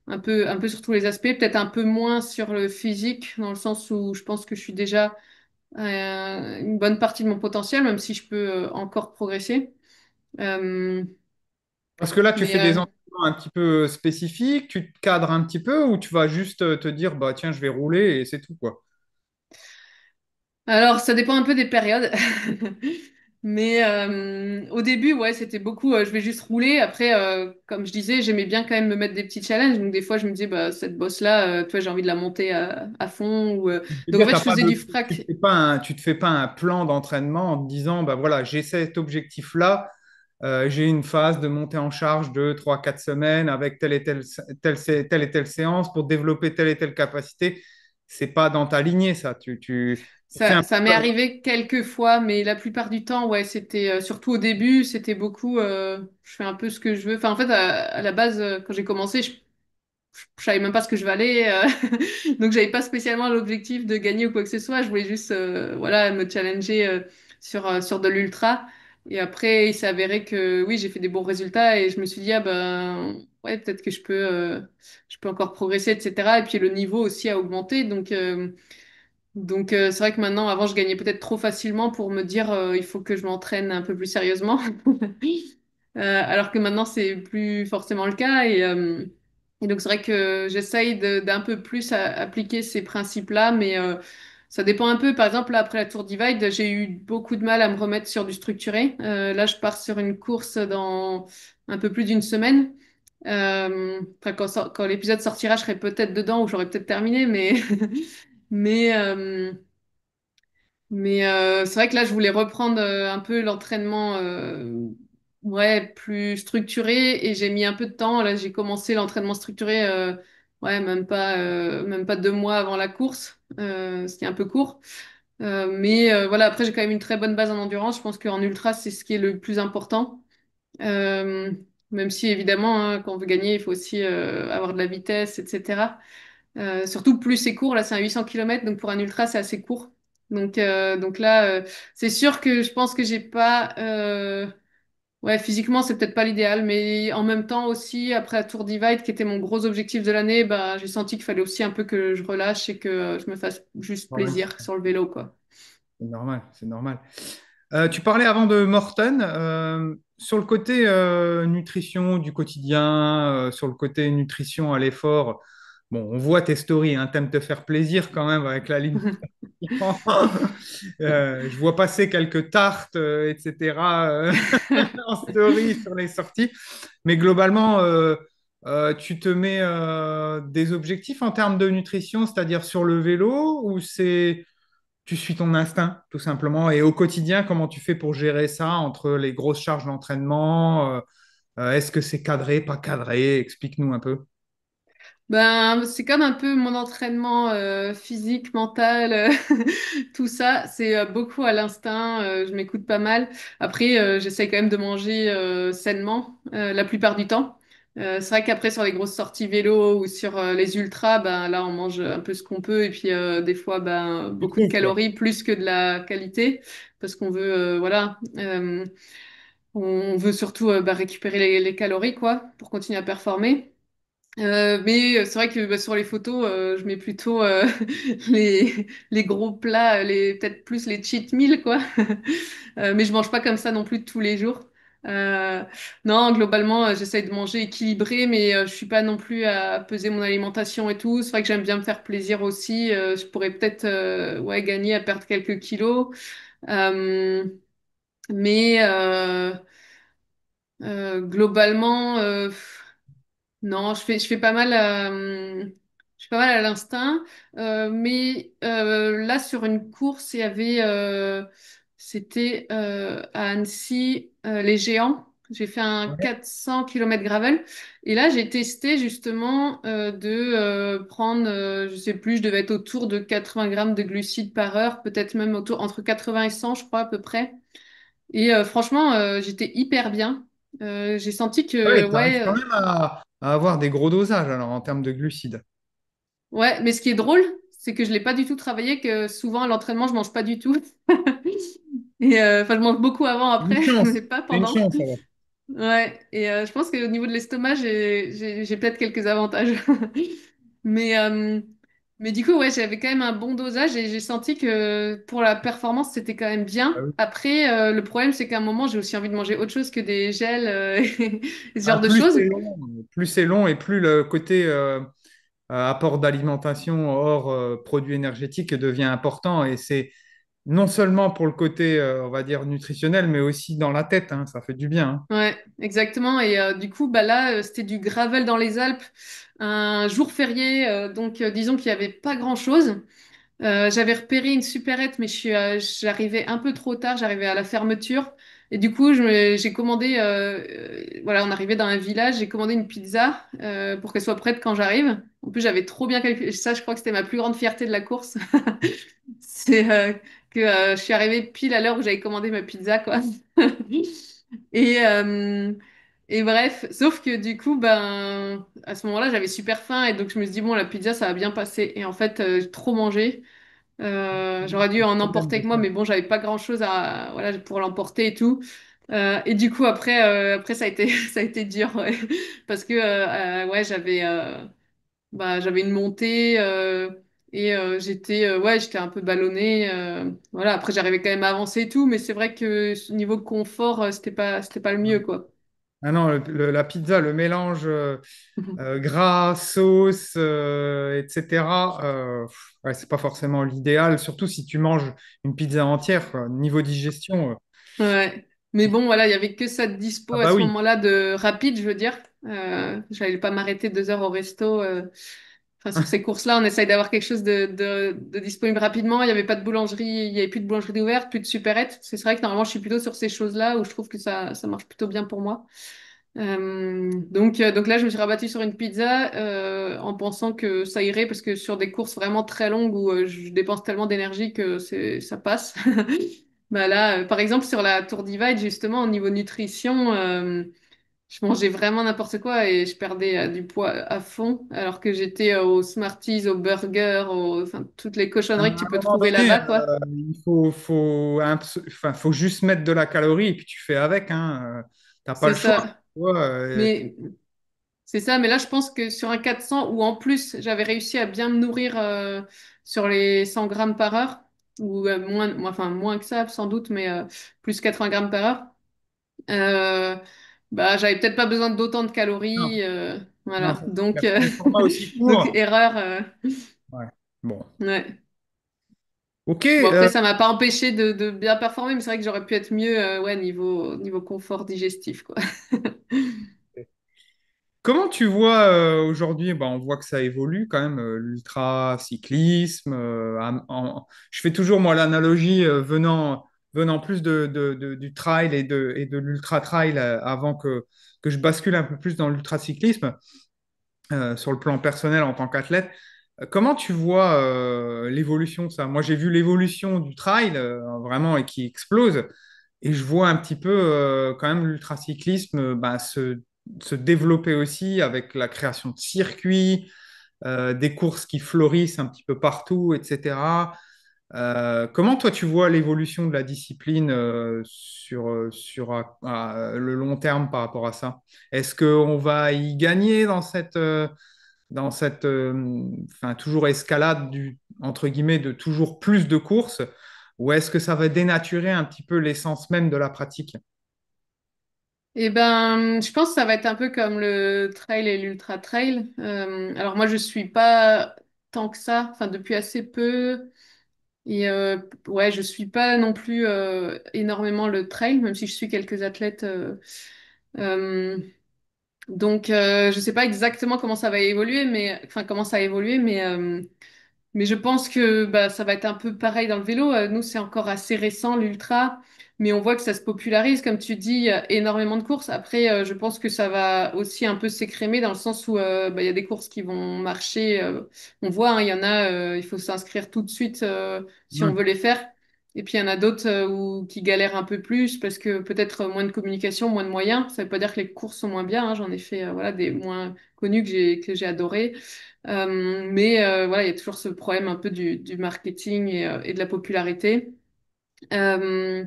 un peu sur tous les aspects, peut-être un peu moins sur le physique, dans le sens où je pense que je suis déjà une bonne partie de mon potentiel, même si je peux encore progresser. Euh, Parce que là, tu mais fais des entraînements un petit peu spécifiques, tu te cadres un petit peu ou tu vas juste te dire, bah tiens, je vais rouler et c'est tout, quoi. Alors, ça dépend un peu des périodes. Mais au début, ouais, c'était beaucoup, je vais juste rouler. Après, comme je disais, j'aimais bien quand même me mettre des petits challenges. Donc, des fois, je me disais, bah, cette bosse-là, toi, j'ai envie de la monter à fond. Je veux Donc, en dire, fait, t'as je pas faisais du tu te frac. fais pas tu te fais pas un plan d'entraînement en te disant, bah voilà, j'ai cet objectif-là, j'ai une phase de montée en charge de 3 4 semaines avec telle et telle séance pour développer telle et telle capacité. C'est pas dans ta lignée, ça. Tu fais un Ça m'est peu. arrivé quelques fois, mais la plupart du temps, ouais, c'était surtout au début, c'était beaucoup, je fais un peu ce que je veux. Enfin, en fait, à la base, quand j'ai commencé, je savais même pas ce que je valais, donc j'avais pas spécialement l'objectif de gagner ou quoi que ce soit. Je voulais juste, voilà, me challenger sur de l'ultra. Et après, il s'est avéré que oui, j'ai fait des bons résultats et je me suis dit ah ben ouais, peut-être que je peux encore progresser, etc. Et puis le niveau aussi a augmenté, donc c'est vrai que maintenant, avant, je gagnais peut-être trop facilement pour me dire il faut que je m'entraîne un peu plus sérieusement. Alors que maintenant, c'est plus forcément le cas. Et donc, c'est vrai que j'essaye d'un peu plus appliquer ces principes-là, mais ça dépend un peu. Par exemple, là, après la Tour Divide, j'ai eu beaucoup de mal à me remettre sur du structuré. Là, je pars sur une course dans un peu plus d'une semaine. Enfin, quand l'épisode sortira, je serai peut-être dedans ou j'aurai peut-être terminé, mais mais c'est vrai que là, je voulais reprendre un peu l'entraînement ouais, plus structuré et j'ai mis un peu de temps. Là, j'ai commencé l'entraînement structuré ouais, même pas 2 mois avant la course. C'était un peu court. Mais voilà, après, j'ai quand même une très bonne base en endurance. Je pense qu'en ultra, c'est ce qui est le plus important. Euh, Même si, évidemment, hein, quand on veut gagner, il faut aussi avoir de la vitesse, etc. Surtout plus c'est court, là c'est un 800 km, donc pour un ultra c'est assez court. Donc là, c'est sûr que je pense que j'ai pas... Ouais, physiquement c'est peut-être pas l'idéal, mais en même temps aussi, après la Tour Divide, qui était mon gros objectif de l'année, bah, j'ai senti qu'il fallait aussi un peu que je relâche et que je me fasse juste Ouais, plaisir sur le vélo, quoi. c'est normal, c'est normal. Tu parlais avant de Morton, sur le côté nutrition du quotidien, sur le côté nutrition à l'effort. Bon, on voit tes stories, hein, t'aimes te faire plaisir quand même avec la ligne. Je vois passer quelques tartes, etc. En story sur les sorties. Mais globalement, tu te mets des objectifs en termes de nutrition, c'est-à-dire sur le vélo, ou c'est tu suis ton instinct, tout simplement. Et au quotidien, comment tu fais pour gérer ça entre les grosses charges d'entraînement? Est-ce que c'est cadré, pas cadré? Explique-nous un peu. Ben, c'est comme un peu mon entraînement physique, mental, tout ça. C'est beaucoup à l'instinct. Je m'écoute pas mal. Après, j'essaye quand même de manger sainement la plupart du temps. C'est vrai qu'après, sur les grosses sorties vélo ou sur les ultras, ben, là, on mange un peu ce qu'on peut. Et puis, des fois, ben, Tu beaucoup de trouves, quoi. calories plus que de la qualité. Parce qu'on veut, voilà, on veut surtout bah, récupérer les calories, quoi, pour continuer à performer. Mais c'est vrai que bah, sur les photos, je mets plutôt les gros plats, peut-être plus les cheat meals, quoi. Mais je mange pas comme ça non plus tous les jours. Euh, non, globalement, j'essaye de manger équilibré, mais je suis pas non plus à peser mon alimentation et tout. C'est vrai que j'aime bien me faire plaisir aussi. Je pourrais peut-être ouais, gagner à perdre quelques kilos. Euh, mais globalement, non, je fais pas mal, je fais pas mal à l'instinct. Mais là, sur une course, il y avait, c'était à Annecy, les géants. J'ai fait un Ouais. 400 km gravel. Et là, j'ai testé justement de prendre, je sais plus, je devais être autour de 80 grammes de glucides par heure, peut-être même autour, entre 80 et 100, je crois, à peu près. Et franchement, j'étais hyper bien. J'ai senti que, Ouais, tu arrives ouais. quand même à avoir des gros dosages alors en termes de glucides. Ouais, mais ce qui est drôle, c'est que je l'ai pas du tout travaillé, que souvent à l'entraînement, je mange pas du tout. Et enfin, je mange beaucoup avant, Une après, chance. mais pas C'est une pendant. chance alors. Ouais, et je pense qu'au niveau de l'estomac, j'ai peut-être quelques avantages. Mais, euh, mais du coup, ouais, j'avais quand même un bon dosage et j'ai senti que pour la performance, c'était quand même Ah bien. oui. Après, le problème, c'est qu'à un moment, j'ai aussi envie de manger autre chose que des gels et ce Ah, genre de choses. plus c'est long et plus le côté apport d'alimentation hors produits énergétiques devient important. Et c'est non seulement pour le côté, on va dire, nutritionnel, mais aussi dans la tête, hein, ça fait du bien. Hein. Ouais, exactement. Et du coup, bah là, c'était du gravel dans les Alpes, un jour férié, donc disons qu'il n'y avait pas grand-chose. J'avais repéré une supérette, mais j'arrivais un peu trop tard, j'arrivais à la fermeture. Et du coup, j'ai commandé, voilà, on arrivait dans un village, j'ai commandé une pizza pour qu'elle soit prête quand j'arrive. En plus, j'avais trop bien calculé. Ça, je crois que c'était ma plus grande fierté de la course. C'est que je suis arrivée pile à l'heure où j'avais commandé ma pizza, quoi. Et, euh, et bref, sauf que du coup, ben, à ce moment-là, j'avais super faim et donc je me suis dit, bon, la pizza, ça va bien passer. Et en fait, j'ai trop mangé. J'aurais dû en Problème emporter de avec moi, ça. mais bon, j'avais pas grand-chose à, voilà, pour l'emporter et tout. Et du coup, après ça a été, ça a été dur, ouais. Parce que, ouais, bah, j'avais une montée et ouais, j'étais un peu ballonnée. Voilà, après, j'arrivais quand même à avancer et tout, mais c'est vrai que niveau confort, c'était pas le mieux, quoi. Ah non, la pizza, le mélange gras, sauce, etc. Ouais, c'est pas forcément l'idéal, surtout si tu manges une pizza entière, quoi. Niveau digestion. Ouais. Mais bon, voilà, il y avait que ça de Ah dispo à bah ce oui. moment-là de rapide, je veux dire. J'allais pas m'arrêter 2 heures au resto. Enfin, sur ces courses-là, on essaye d'avoir quelque chose de disponible rapidement. Il n'y avait pas de boulangerie, il n'y avait plus de boulangerie ouverte, plus de supérettes. C'est vrai que normalement, je suis plutôt sur ces choses-là où je trouve que ça marche plutôt bien pour moi. Donc là, je me suis rabattue sur une pizza en pensant que ça irait parce que sur des courses vraiment très longues où je dépense tellement d'énergie que ça passe. Bah là, par exemple, sur la Tour Divide, justement, au niveau nutrition, je mangeais vraiment n'importe quoi et je perdais du poids à fond alors que j'étais aux Smarties, aux burgers, enfin, toutes les À cochonneries que tu un peux moment trouver donné, là-bas, quoi. il enfin, faut juste mettre de la calorie et puis tu fais avec. Hein. T'as pas C'est le choix. ça. Tu vois, Mais c'est ça, mais là, je pense que sur un 400 où en plus j'avais réussi à bien me nourrir sur les 100 grammes par heure, ou enfin moins que ça sans doute, mais plus 80 grammes par heure, euh, bah, j'avais peut-être pas besoin d'autant de non, calories. non, Voilà, ça, c'est donc, clair. C'est un format aussi donc court. erreur. Ouais. Bon. Ouais. Ok. Bon, après, ça m'a pas empêché de bien performer, mais c'est vrai que j'aurais pu être mieux ouais, niveau confort digestif, quoi. Comment tu vois aujourd'hui, on voit que ça évolue quand même, l'ultra-cyclisme. Je fais toujours moi l'analogie venant plus du trail et de l'ultra-trail avant que je bascule un peu plus dans l'ultra-cyclisme sur le plan personnel en tant qu'athlète. Comment tu vois l'évolution de ça? Moi, j'ai vu l'évolution du trail vraiment et qui explose. Et je vois un petit peu quand même l'ultracyclisme se développer aussi avec la création de circuits, des courses qui fleurissent un petit peu partout, etc. Comment toi tu vois l'évolution de la discipline sur le long terme par rapport à ça? Est-ce qu'on va y gagner dans cette enfin, toujours escalade entre guillemets de toujours plus de courses, ou est-ce que ça va dénaturer un petit peu l'essence même de la pratique? Eh ben, je pense que ça va être un peu comme le trail et l'ultra trail. Alors moi, je suis pas tant que ça, enfin depuis assez peu. Et ouais, je suis pas non plus énormément le trail, même si je suis quelques athlètes. Euh, donc, je sais pas exactement comment ça va évoluer, mais enfin comment ça a évolué, mais je pense que bah, ça va être un peu pareil dans le vélo. Nous, c'est encore assez récent, l'ultra, mais on voit que ça se popularise. Comme tu dis, il y a énormément de courses. Après, je pense que ça va aussi un peu s'écrémer dans le sens où bah, il y a des courses qui vont marcher. On voit, hein, il y en a, il faut s'inscrire tout de suite si on Hmm. veut les faire. Et puis, il y en a d'autres qui galèrent un peu plus parce que peut-être moins de communication, moins de moyens. Ça veut pas dire que les courses sont moins bien, hein. J'en ai fait voilà, des moins connus que j'ai adoré. Mais voilà, il y a toujours ce problème un peu du marketing et de la popularité. Euh,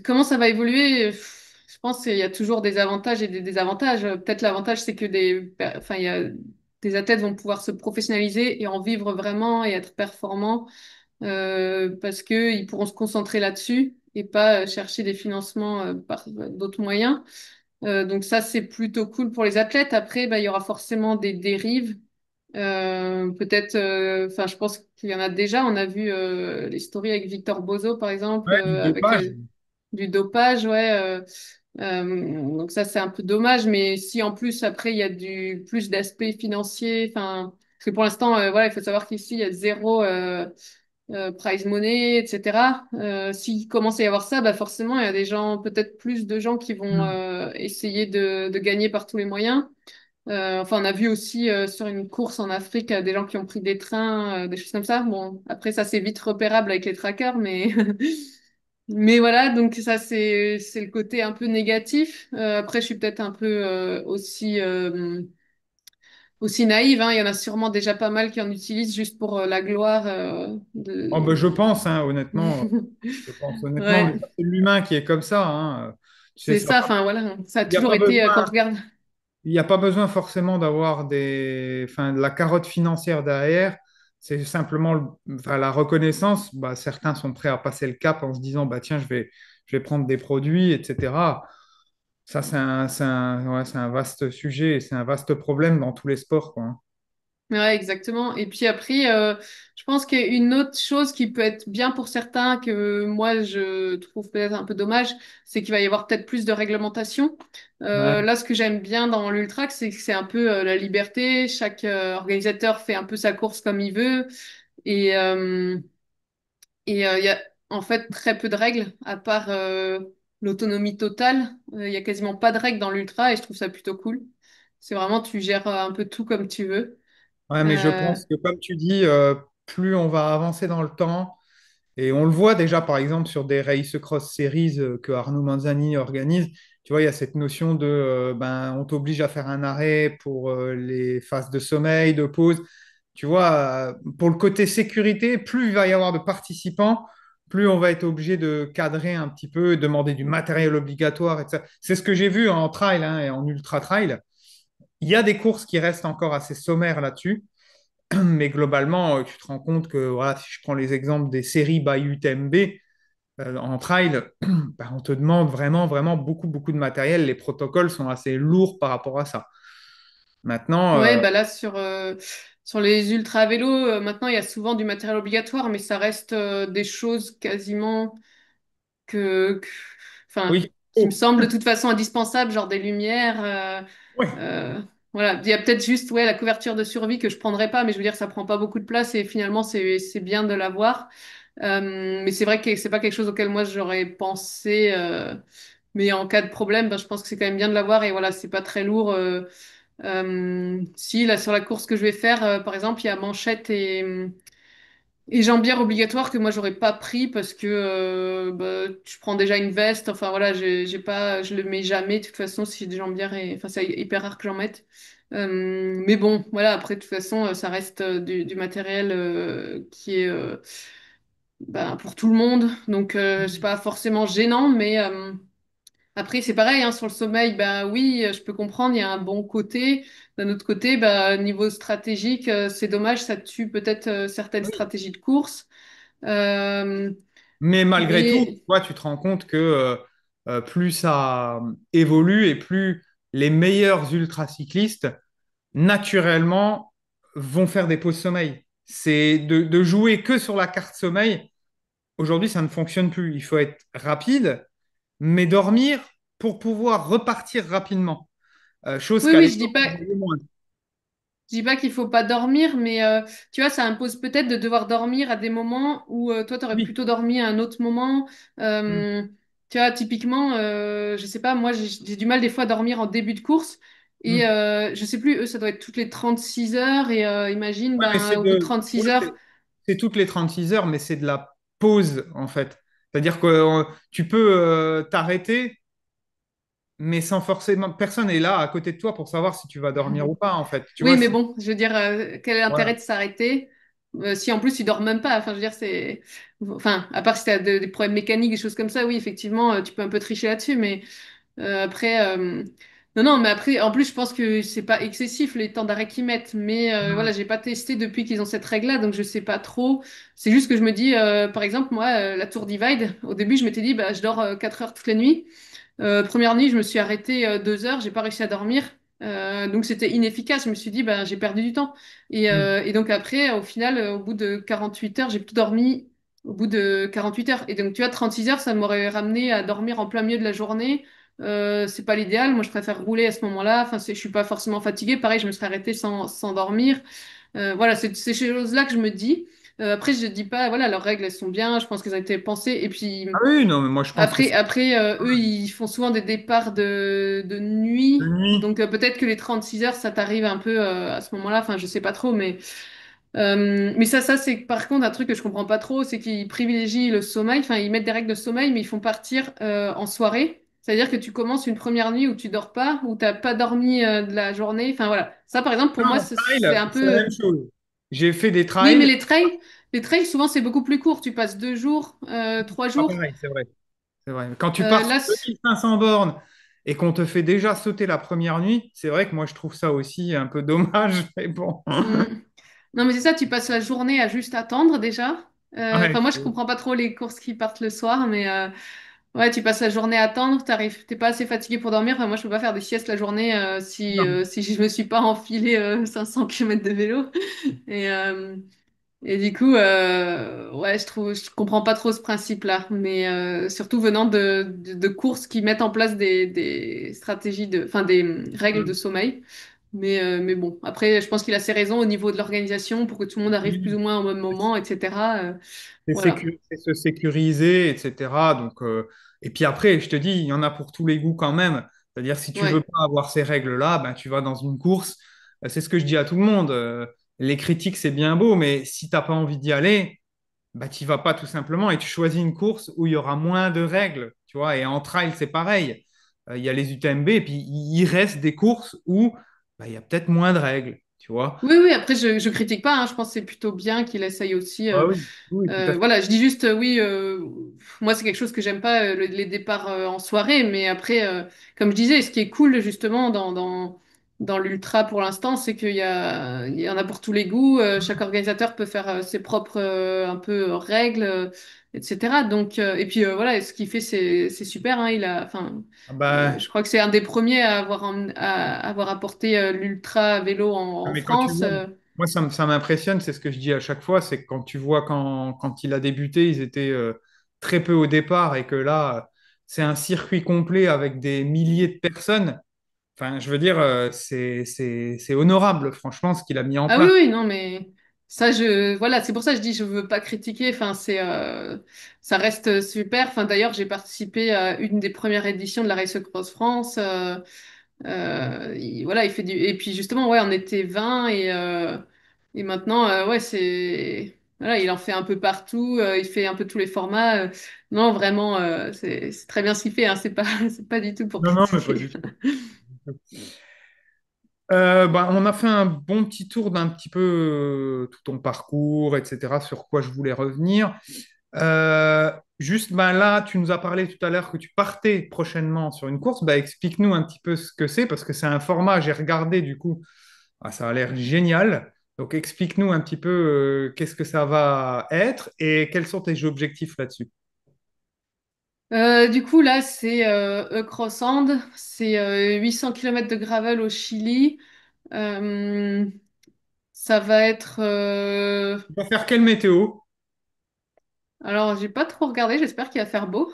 comment ça va évoluer? Je pense qu'il y a toujours des avantages et des désavantages. Peut-être l'avantage, c'est que enfin, des athlètes vont pouvoir se professionnaliser et en vivre vraiment et être performants parce qu'ils pourront se concentrer là-dessus et pas chercher des financements par d'autres moyens. Donc ça, c'est plutôt cool pour les athlètes. Après, bah, il y aura forcément des dérives. Peut-être, enfin, je pense qu'il y en a déjà. On a vu les stories avec Victor Bozo, par exemple, Ouais, du avec dopage. du dopage, ouais. Donc ça, c'est un peu dommage. Mais si en plus après il y a du plus d'aspect financier, enfin, parce que pour l'instant, voilà, il faut savoir qu'ici il y a zéro prize money, etc. S'il commence à y avoir ça, bah forcément, il y a des gens, peut-être plus de gens qui vont Hmm. essayer de gagner par tous les moyens. Enfin, on a vu aussi sur une course en Afrique des gens qui ont pris des trains, des choses comme ça. Bon, après ça c'est vite repérable avec les trackers, mais mais voilà, donc ça c'est le côté un peu négatif. Après, je suis peut-être un peu aussi naïve, hein. Il y en a sûrement déjà pas mal qui en utilisent juste pour la gloire Oh, ben, de. je pense, hein, honnêtement, je pense honnêtement, mais Ouais, c'est l'humain qui est comme ça, hein. Tu sais, c'est ça. Enfin voilà, ça a il n'y a toujours pas été besoin, quand on regarde. il y a pas besoin forcément d'avoir enfin, de la carotte financière derrière. C'est simplement enfin, la reconnaissance. Bah, certains sont prêts à passer le cap en se disant, bah, tiens, je vais prendre des produits, etc. Ça, ouais, c'est un vaste sujet et c'est un vaste problème dans tous les sports, quoi, hein. Ouais, exactement. Et puis après, je pense qu'une autre chose qui peut être bien pour certains, que moi je trouve peut-être un peu dommage, c'est qu'il va y avoir peut-être plus de réglementation. Ouais. Là, ce que j'aime bien dans l'ultrac, c'est que c'est un peu la liberté. Chaque organisateur fait un peu sa course comme il veut. Et il y a en fait très peu de règles, à part l'autonomie totale. Il y a quasiment pas de règles dans l'ultra et je trouve ça plutôt cool. C'est vraiment, tu gères un peu tout comme tu veux. Ouais, mais je Euh, pense que, comme tu dis, plus on va avancer dans le temps, et on le voit déjà, par exemple, sur des race cross series que Arnaud Manzani organise. Tu vois, il y a cette notion de, ben, on t'oblige à faire un arrêt pour les phases de sommeil, de pause. Tu vois, pour le côté sécurité, plus il va y avoir de participants, plus on va être obligé de cadrer un petit peu, demander du matériel obligatoire, etc. C'est ce que j'ai vu en trail, hein, et en ultra trail. Il y a des courses qui restent encore assez sommaires là-dessus. Mais globalement, tu te rends compte que voilà, si je prends les exemples des séries by UTMB, en trail, bah, on te demande vraiment, vraiment beaucoup, beaucoup de matériel. Les protocoles sont assez lourds par rapport à ça. Maintenant, Ouais, bah là sur les ultra vélos, maintenant il y a souvent du matériel obligatoire, mais ça reste des choses quasiment que, que- enfin, oui, qui me Oh, semblent de toute façon indispensables, genre des lumières. ouais. Euh, voilà, il y a peut-être juste ouais, la couverture de survie que je prendrais pas, mais je veux dire, ça prend pas beaucoup de place et finalement, c'est bien de l'avoir. Mais c'est vrai que c'est pas quelque chose auquel moi j'aurais pensé. Mais en cas de problème, ben, je pense que c'est quand même bien de l'avoir et voilà, c'est pas très lourd. Si là sur la course que je vais faire, par exemple, il y a manchette et jambière obligatoire que moi j'aurais pas pris parce que bah, je prends déjà une veste. Enfin voilà, j'ai pas, je le mets jamais. De toute façon, si j'ai des jambières et enfin c'est hyper rare que j'en mette. Mais bon, voilà. Après, de toute façon, ça reste du matériel qui est bah, pour tout le monde, donc c'est pas forcément gênant. Mais après, c'est pareil hein, sur le sommeil. Bah oui, je peux comprendre. Il y a un bon côté. D'un autre côté, bah niveau stratégique, c'est dommage. Ça tue peut-être certaines Oui. stratégies de course. Euh, Mais malgré tout, mais toi, tu te rends compte que plus ça évolue et plus les meilleurs ultracyclistes, naturellement, vont faire des pauses sommeil. C'est de jouer que sur la carte sommeil. Aujourd'hui, ça ne fonctionne plus. Il faut être rapide, mais dormir pour pouvoir repartir rapidement. Chose oui, qu'à oui, l'époque, on faisait moins. je dis pas qu'il faut pas dormir, mais tu vois, ça impose peut-être de devoir dormir à des moments où toi, tu aurais Oui. plutôt dormi à un autre moment. Mm. Euh, tu vois, typiquement, je sais pas, moi, j'ai du mal des fois à dormir en début de course. Et Mm. je sais plus, eux, ça doit être toutes les 36 heures. Et imagine, Ouais, mais ben, au bout de 36 ouais, heures. c'est toutes les 36 heures, mais c'est de la pause, en fait. C'est-à-dire que tu peux t'arrêter, mais sans forcément. Personne n'est là à côté de toi pour savoir si tu vas dormir ou pas, en fait. Tu Oui, vois, mais bon, je veux dire, quel est l'intérêt voilà. de s'arrêter si en plus tu dors même pas? Enfin, je veux dire, c'est. Enfin, à part si tu as des problèmes mécaniques, des choses comme ça, oui, effectivement, tu peux un peu tricher là-dessus, mais. Après, non, non, mais après, en plus, je pense que c'est pas excessif les temps d'arrêt qu'ils mettent. Mais voilà, j'ai pas testé depuis qu'ils ont cette règle-là, donc je sais pas trop. C'est juste que je me dis, par exemple, moi, la Tour Divide, au début, je m'étais dit, bah, je dors 4 heures toutes les nuits. Première nuit, je me suis arrêtée 2 heures, j'ai pas réussi à dormir. Donc c'était inefficace. Je me suis dit, bah, j'ai perdu du temps. Mm. Et donc après, au final, au bout de 48 heures, j'ai tout dormi au bout de 48 heures. Et donc, tu vois, 36 heures, ça m'aurait ramené à dormir en plein milieu de la journée. C'est pas l'idéal. Moi, je préfère rouler à ce moment-là. Enfin, je suis pas forcément fatiguée. Pareil, je me serais arrêtée sans dormir. Voilà, c'est ces choses-là que je me dis. Après, je dis pas, voilà, leurs règles, elles sont bien. Je pense qu'elles ont été pensées. Et puis, Ah oui, non, mais moi, je pense que c'est eux, ils font souvent des départs de de nuit. nuit. Donc, peut-être que les 36 heures, ça t'arrive un peu à ce moment-là. Enfin, je sais pas trop, mais ça, c'est par contre un truc que je comprends pas trop, c'est qu'ils privilégient le sommeil. Enfin, ils mettent des règles de sommeil, mais ils font partir en soirée. C'est-à-dire que tu commences une première nuit où tu dors pas, où t'as pas dormi de la journée. Enfin voilà. Ça, par exemple, pour Non, moi, en c'est trail, un c'est la peu. même chose. J'ai fait des Oui, mais trails, les trails, souvent, c'est beaucoup plus court. Tu passes 2 jours, 3 jours. pareil, c'est vrai. C'est vrai. Quand tu pars sur Là, 2500 bornes et qu'on te fait déjà sauter la première nuit, c'est vrai que moi, je trouve ça aussi un peu dommage, mais bon. hmm. Non, mais c'est ça, tu passes la journée à juste attendre déjà. Enfin, Ouais. moi, je comprends pas trop les courses qui partent le soir, mais ouais, tu passes la journée à attendre, t'es pas assez fatigué pour dormir. Enfin, moi, je peux pas faire des siestes la journée Non. si je me suis pas enfilé 500 km de vélo. Et, euh, et du coup, ouais, je comprends pas trop ce principe-là. Mais surtout venant de courses qui mettent en place des stratégies enfin, des règles de sommeil. Mais bon, après, je pense qu'il a ses raisons au niveau de l'organisation pour que tout le monde arrive plus ou Oui. moins au même moment, etc. Voilà. C'est se sécuriser, etc. Donc, et puis après, je te dis, il y en a pour tous les goûts quand même. C'est-à-dire, si tu veux Ouais. pas avoir ces règles-là, ben, tu vas dans une course. C'est ce que je dis à tout le monde. Les critiques, c'est bien beau, mais si tu n'as pas envie d'y aller, bah, tu vas pas tout simplement et tu choisis une course où il y aura moins de règles, tu vois. Et en trail, c'est pareil. Il y a les UTMB et puis il reste des courses où bah, il y a peut-être moins de règles, tu vois. Oui, oui, après, je critique pas, hein, je pense que c'est plutôt bien qu'il essaye aussi. Ah oui, oui, tout à fait. Voilà, je dis juste, oui, moi, c'est quelque chose que j'aime pas, les départs en soirée, mais après, comme je disais, ce qui est cool, justement, dans l'ultra pour l'instant, c'est il y en a pour tous les goûts, chaque organisateur peut faire ses propres, un peu, règles, etc. Donc, et puis, voilà, ce qu'il fait, c'est super, hein, enfin, Ah bah, je crois que c'est un des premiers à avoir apporté l'ultra vélo en mais quand tu France. vois, moi, ça m'impressionne, c'est ce que je dis à chaque fois, c'est que quand tu vois quand il a débuté, ils étaient très peu au départ et que là, c'est un circuit complet avec des milliers de personnes. Enfin, je veux dire, c'est honorable, franchement, ce qu'il a mis en Ah oui, place. oui, non, mais ça, voilà, c'est pour ça que je dis, je veux pas critiquer. Enfin, ça reste super. Enfin, d'ailleurs, j'ai participé à une des premières éditions de la Race Across France. Voilà, il fait et puis justement, ouais, on était 20 et maintenant, ouais, voilà, il en fait un peu partout. Il fait un peu tous les formats. Non, vraiment, c'est très bien ce qu'il fait. Hein, c'est pas, c'est pas du tout pour Non, non, mais pas critiquer. du tout. Bah, on a fait un bon petit tour d'un petit peu tout ton parcours, etc., sur quoi je voulais revenir. Juste, bah, là, tu nous as parlé tout à l'heure que tu partais prochainement sur une course. Bah, explique-nous un petit peu ce que c'est, parce que c'est un format, j'ai regardé du coup, ah, ça a l'air génial. Donc, explique-nous un petit peu qu'est-ce que ça va être et quels sont tes objectifs là-dessus. Du coup, là, c'est Crossand, c'est 800 km de gravel au Chili. Euh, Ça va être. Tu vas faire quelle météo? Alors, j'ai pas trop regardé, j'espère qu'il va faire beau.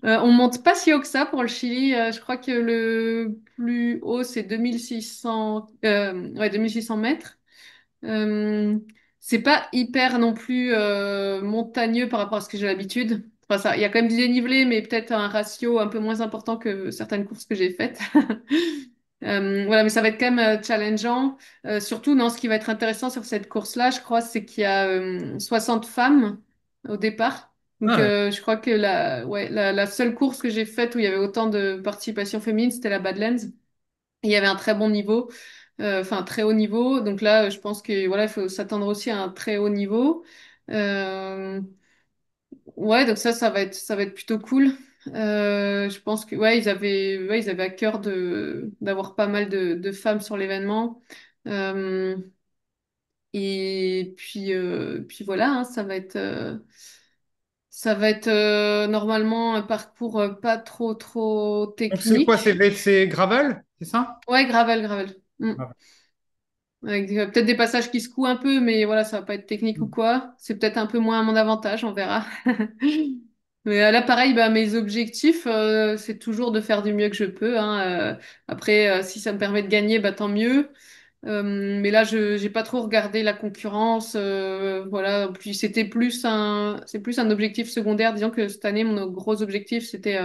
On monte pas si haut que ça pour le Chili. Je crois que le plus haut, c'est 2600, ouais, 2600 mètres. Euh, c'est pas hyper non plus montagneux par rapport à ce que j'ai l'habitude. Enfin, ça, il y a quand même du dénivelé, mais peut-être un ratio un peu moins important que certaines courses que j'ai faites. Voilà, mais ça va être quand même challengeant. Surtout, non, ce qui va être intéressant sur cette course-là, je crois, c'est qu'il y a 60 femmes au départ. Donc, Ah, je crois que ouais, la seule course que j'ai faite où il y avait autant de participation féminine, c'était la Badlands. Et il y avait un très bon niveau, enfin un très haut niveau. Donc là, je pense que voilà, il faut s'attendre aussi à un très haut niveau. Euh, ouais, donc ça va être plutôt cool. Je pense que ouais, ils avaient à cœur d'avoir pas mal de femmes sur l'événement. Euh, et puis voilà, hein, ça va être normalement un parcours pas trop donc c'est quoi? technique. C'est gravel, c'est ça? Ouais, gravel, gravel. Mm. Ah, Avec peut-être des passages qui secouent un peu, mais voilà, ça va pas être technique ou quoi. C'est peut-être un peu moins à mon avantage, on verra. Mais là, pareil, bah, mes objectifs, c'est toujours de faire du mieux que je peux, hein. Après, si ça me permet de gagner, bah, tant mieux. Mais là, je j'ai pas trop regardé la concurrence. Voilà. Puis c'est plus un objectif secondaire. Disons que cette année, mon gros objectif, c'était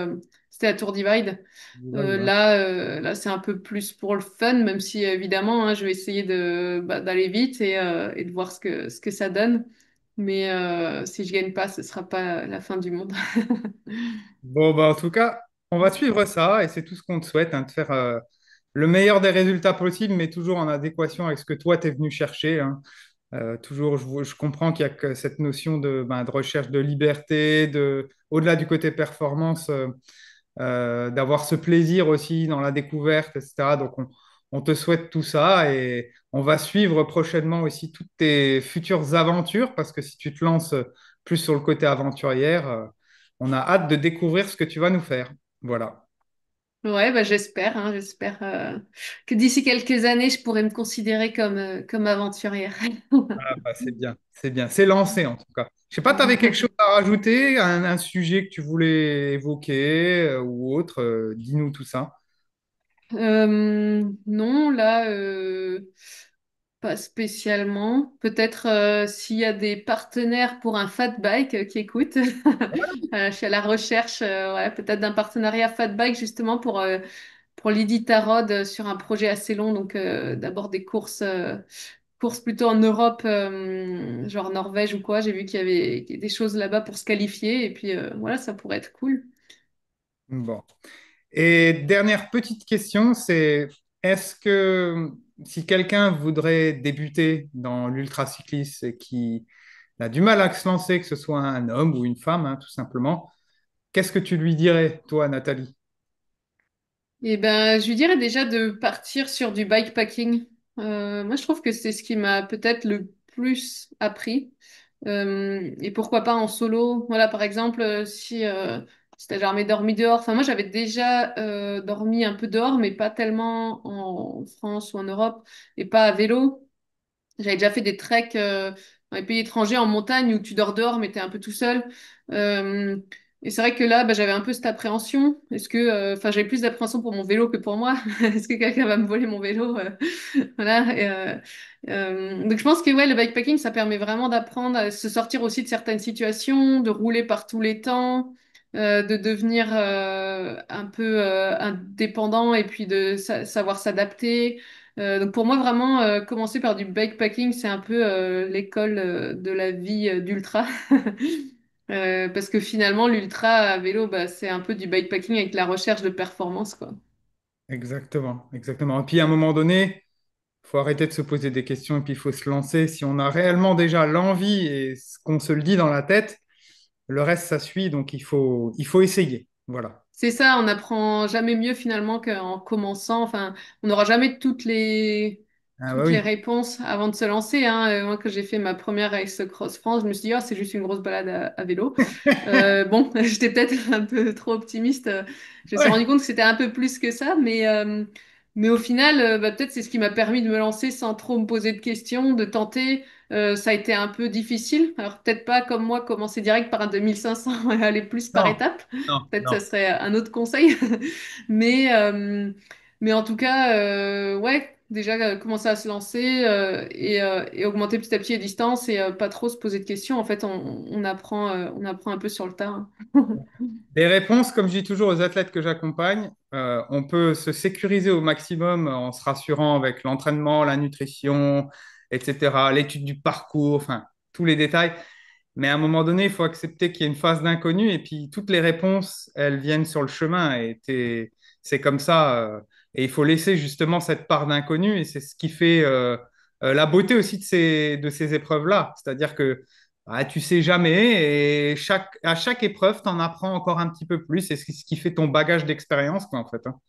la Tour Divide. ouais. Là, c'est un peu plus pour le fun, même si évidemment, hein, je vais essayer d'aller vite et de voir ce que ça donne. Mais si je gagne pas, ce sera pas la fin du monde. Bon, bah, en tout cas, on va suivre ça et c'est tout ce qu'on te souhaite, hein, de faire le meilleur des résultats possibles, mais toujours en adéquation avec ce que toi, tu es venu chercher, hein. Toujours, je comprends qu'il y a que cette notion de recherche de liberté, au-delà du côté performance, d'avoir ce plaisir aussi dans la découverte, etc. Donc, on te souhaite tout ça et on va suivre prochainement aussi toutes tes futures aventures parce que si tu te lances plus sur le côté aventurière, on a hâte de découvrir ce que tu vas nous faire. Voilà. Ouais, bah j'espère, hein, j'espère que d'ici quelques années, je pourrai me considérer comme aventurière. Ah, bah, c'est bien, c'est bien. C'est lancé en tout cas. Je sais pas, tu avais quelque chose à rajouter, un sujet que tu voulais évoquer ou autre, dis-nous tout ça. Non, là, pas spécialement. Peut-être s'il y a des partenaires pour un fat bike qui écoutent. Je suis à la recherche, ouais, peut-être d'un partenariat fat bike justement pour l'Iditarod sur un projet assez long. Donc d'abord des courses plutôt en Europe, genre Norvège ou quoi. J'ai vu qu'il y avait des choses là-bas pour se qualifier. Et puis voilà, ça pourrait être cool. Bon. Et dernière petite question, c'est est-ce que si quelqu'un voudrait débuter dans l'ultracyclisme et qui a du mal à se lancer, que ce soit un homme ou une femme, hein, tout simplement, qu'est-ce que tu lui dirais, toi, Nathalie? Et ben, je lui dirais déjà de partir sur du bikepacking. Moi, je trouve que c'est ce qui m'a peut-être le plus appris. Et pourquoi pas en solo? Voilà, par exemple, si t'as jamais dormi dehors. Enfin, moi, j'avais déjà dormi un peu dehors, mais pas tellement en France ou en Europe, et pas à vélo. J'avais déjà fait des treks dans les pays étrangers en montagne où tu dors dehors, mais t'es un peu tout seul. Euh, Et c'est vrai que là, bah, j'avais un peu cette appréhension. Est-ce que, enfin, j'avais plus d'appréhension pour mon vélo que pour moi. Est-ce que quelqu'un va me voler mon vélo? Voilà. Donc, je pense que ouais, le bikepacking, ça permet vraiment d'apprendre à se sortir aussi de certaines situations, de rouler par tous les temps, de devenir un peu indépendant et puis de savoir s'adapter. Donc, pour moi, vraiment, commencer par du bikepacking, c'est un peu l'école de la vie d'ultra. Parce que finalement, l'ultra à vélo, bah, c'est un peu du bikepacking avec la recherche de performance, quoi. Exactement, exactement. Et puis à un moment donné, il faut arrêter de se poser des questions et puis il faut se lancer. Si on a réellement déjà l'envie et qu'on se le dit dans la tête, le reste, ça suit. Donc il faut essayer. Voilà. C'est ça, on n'apprend jamais mieux finalement qu'en commençant. Enfin, on n'aura jamais Ah bah toutes les oui. réponses avant de se lancer, hein. Moi, quand j'ai fait ma première Race Cross France, je me suis dit, oh, c'est juste une grosse balade à vélo. Bon, j'étais peut-être un peu trop optimiste. Je me suis rendu Ouais. compte que c'était un peu plus que ça, mais au final, bah, peut-être c'est ce qui m'a permis de me lancer sans trop me poser de questions, de tenter. Ça a été un peu difficile. Alors peut-être pas comme moi, commencer direct par un 2500 et aller plus par Non, étapes. non, Peut-être ça non. serait un autre conseil. Mais, euh, mais en tout cas, ouais, déjà commencer à se lancer et augmenter petit à petit les distances et pas trop se poser de questions. En fait, on apprend un peu sur le tas, hein. Des réponses, comme je dis toujours aux athlètes que j'accompagne, on peut se sécuriser au maximum en se rassurant avec l'entraînement, la nutrition, etc., l'étude du parcours, enfin, tous les détails. Mais à un moment donné, il faut accepter qu'il y a une phase d'inconnu et puis toutes les réponses, elles viennent sur le chemin et c'est comme ça. Et il faut laisser justement cette part d'inconnu et c'est ce qui fait la beauté aussi de ces épreuves-là. C'est-à-dire que tu sais jamais et à chaque épreuve, tu en apprends encore un petit peu plus et c'est ce qui fait ton bagage d'expérience, quoi, en fait, hein.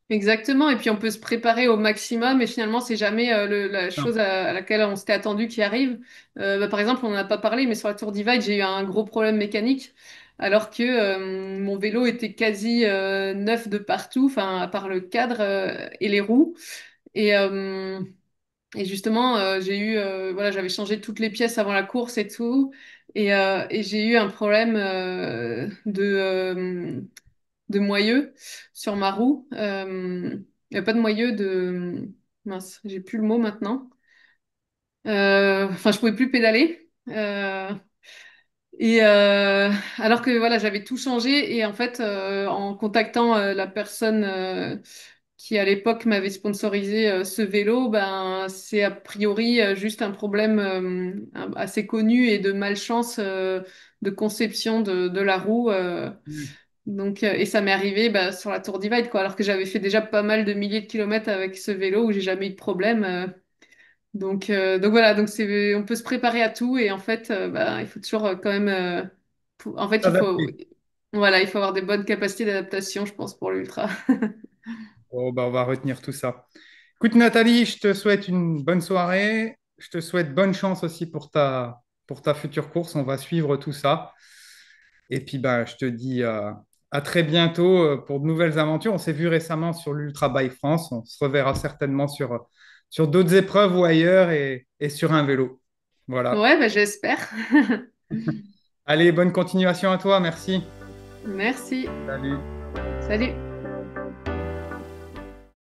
Exactement, et puis on peut se préparer au maximum et finalement c'est jamais la Non. chose à laquelle on s'était attendu qui arrive. Bah, par exemple, on n'en a pas parlé, mais sur la Tour Divide, j'ai eu un gros problème mécanique alors que mon vélo était quasi neuf de partout, enfin à part le cadre et les roues. Et, euh, et justement, voilà, j'avais changé toutes les pièces avant la course et tout, et j'ai eu un problème de moyeu sur ma roue. Il n'y a pas de moyeu de... Mince, j'ai plus le mot maintenant. Enfin, je pouvais plus pédaler. Alors que voilà, j'avais tout changé et en fait, en contactant la personne qui à l'époque m'avait sponsorisé ce vélo, ben c'est a priori juste un problème assez connu et de malchance de conception de la roue. Donc, et ça m'est arrivé bah, sur la Tour Divide, quoi, alors que j'avais fait déjà pas mal de milliers de kilomètres avec ce vélo où j'ai jamais eu de problème. Donc voilà, donc on peut se préparer à tout et en fait, bah, il faut toujours quand même, en fait, Adapté. voilà, il faut avoir des bonnes capacités d'adaptation, je pense, pour l'ultra. Bon, bah, on va retenir tout ça. Écoute, Nathalie, je te souhaite une bonne soirée. Je te souhaite bonne chance aussi pour ta future course. On va suivre tout ça. Et puis, bah, je te dis à très bientôt pour de nouvelles aventures. On s'est vu récemment sur l'Ultra Bike France. On se reverra certainement sur d'autres épreuves ou ailleurs et sur un vélo. Voilà. Ouais, bah, j'espère. Allez, bonne continuation à toi. Merci. Merci. Salut. Salut.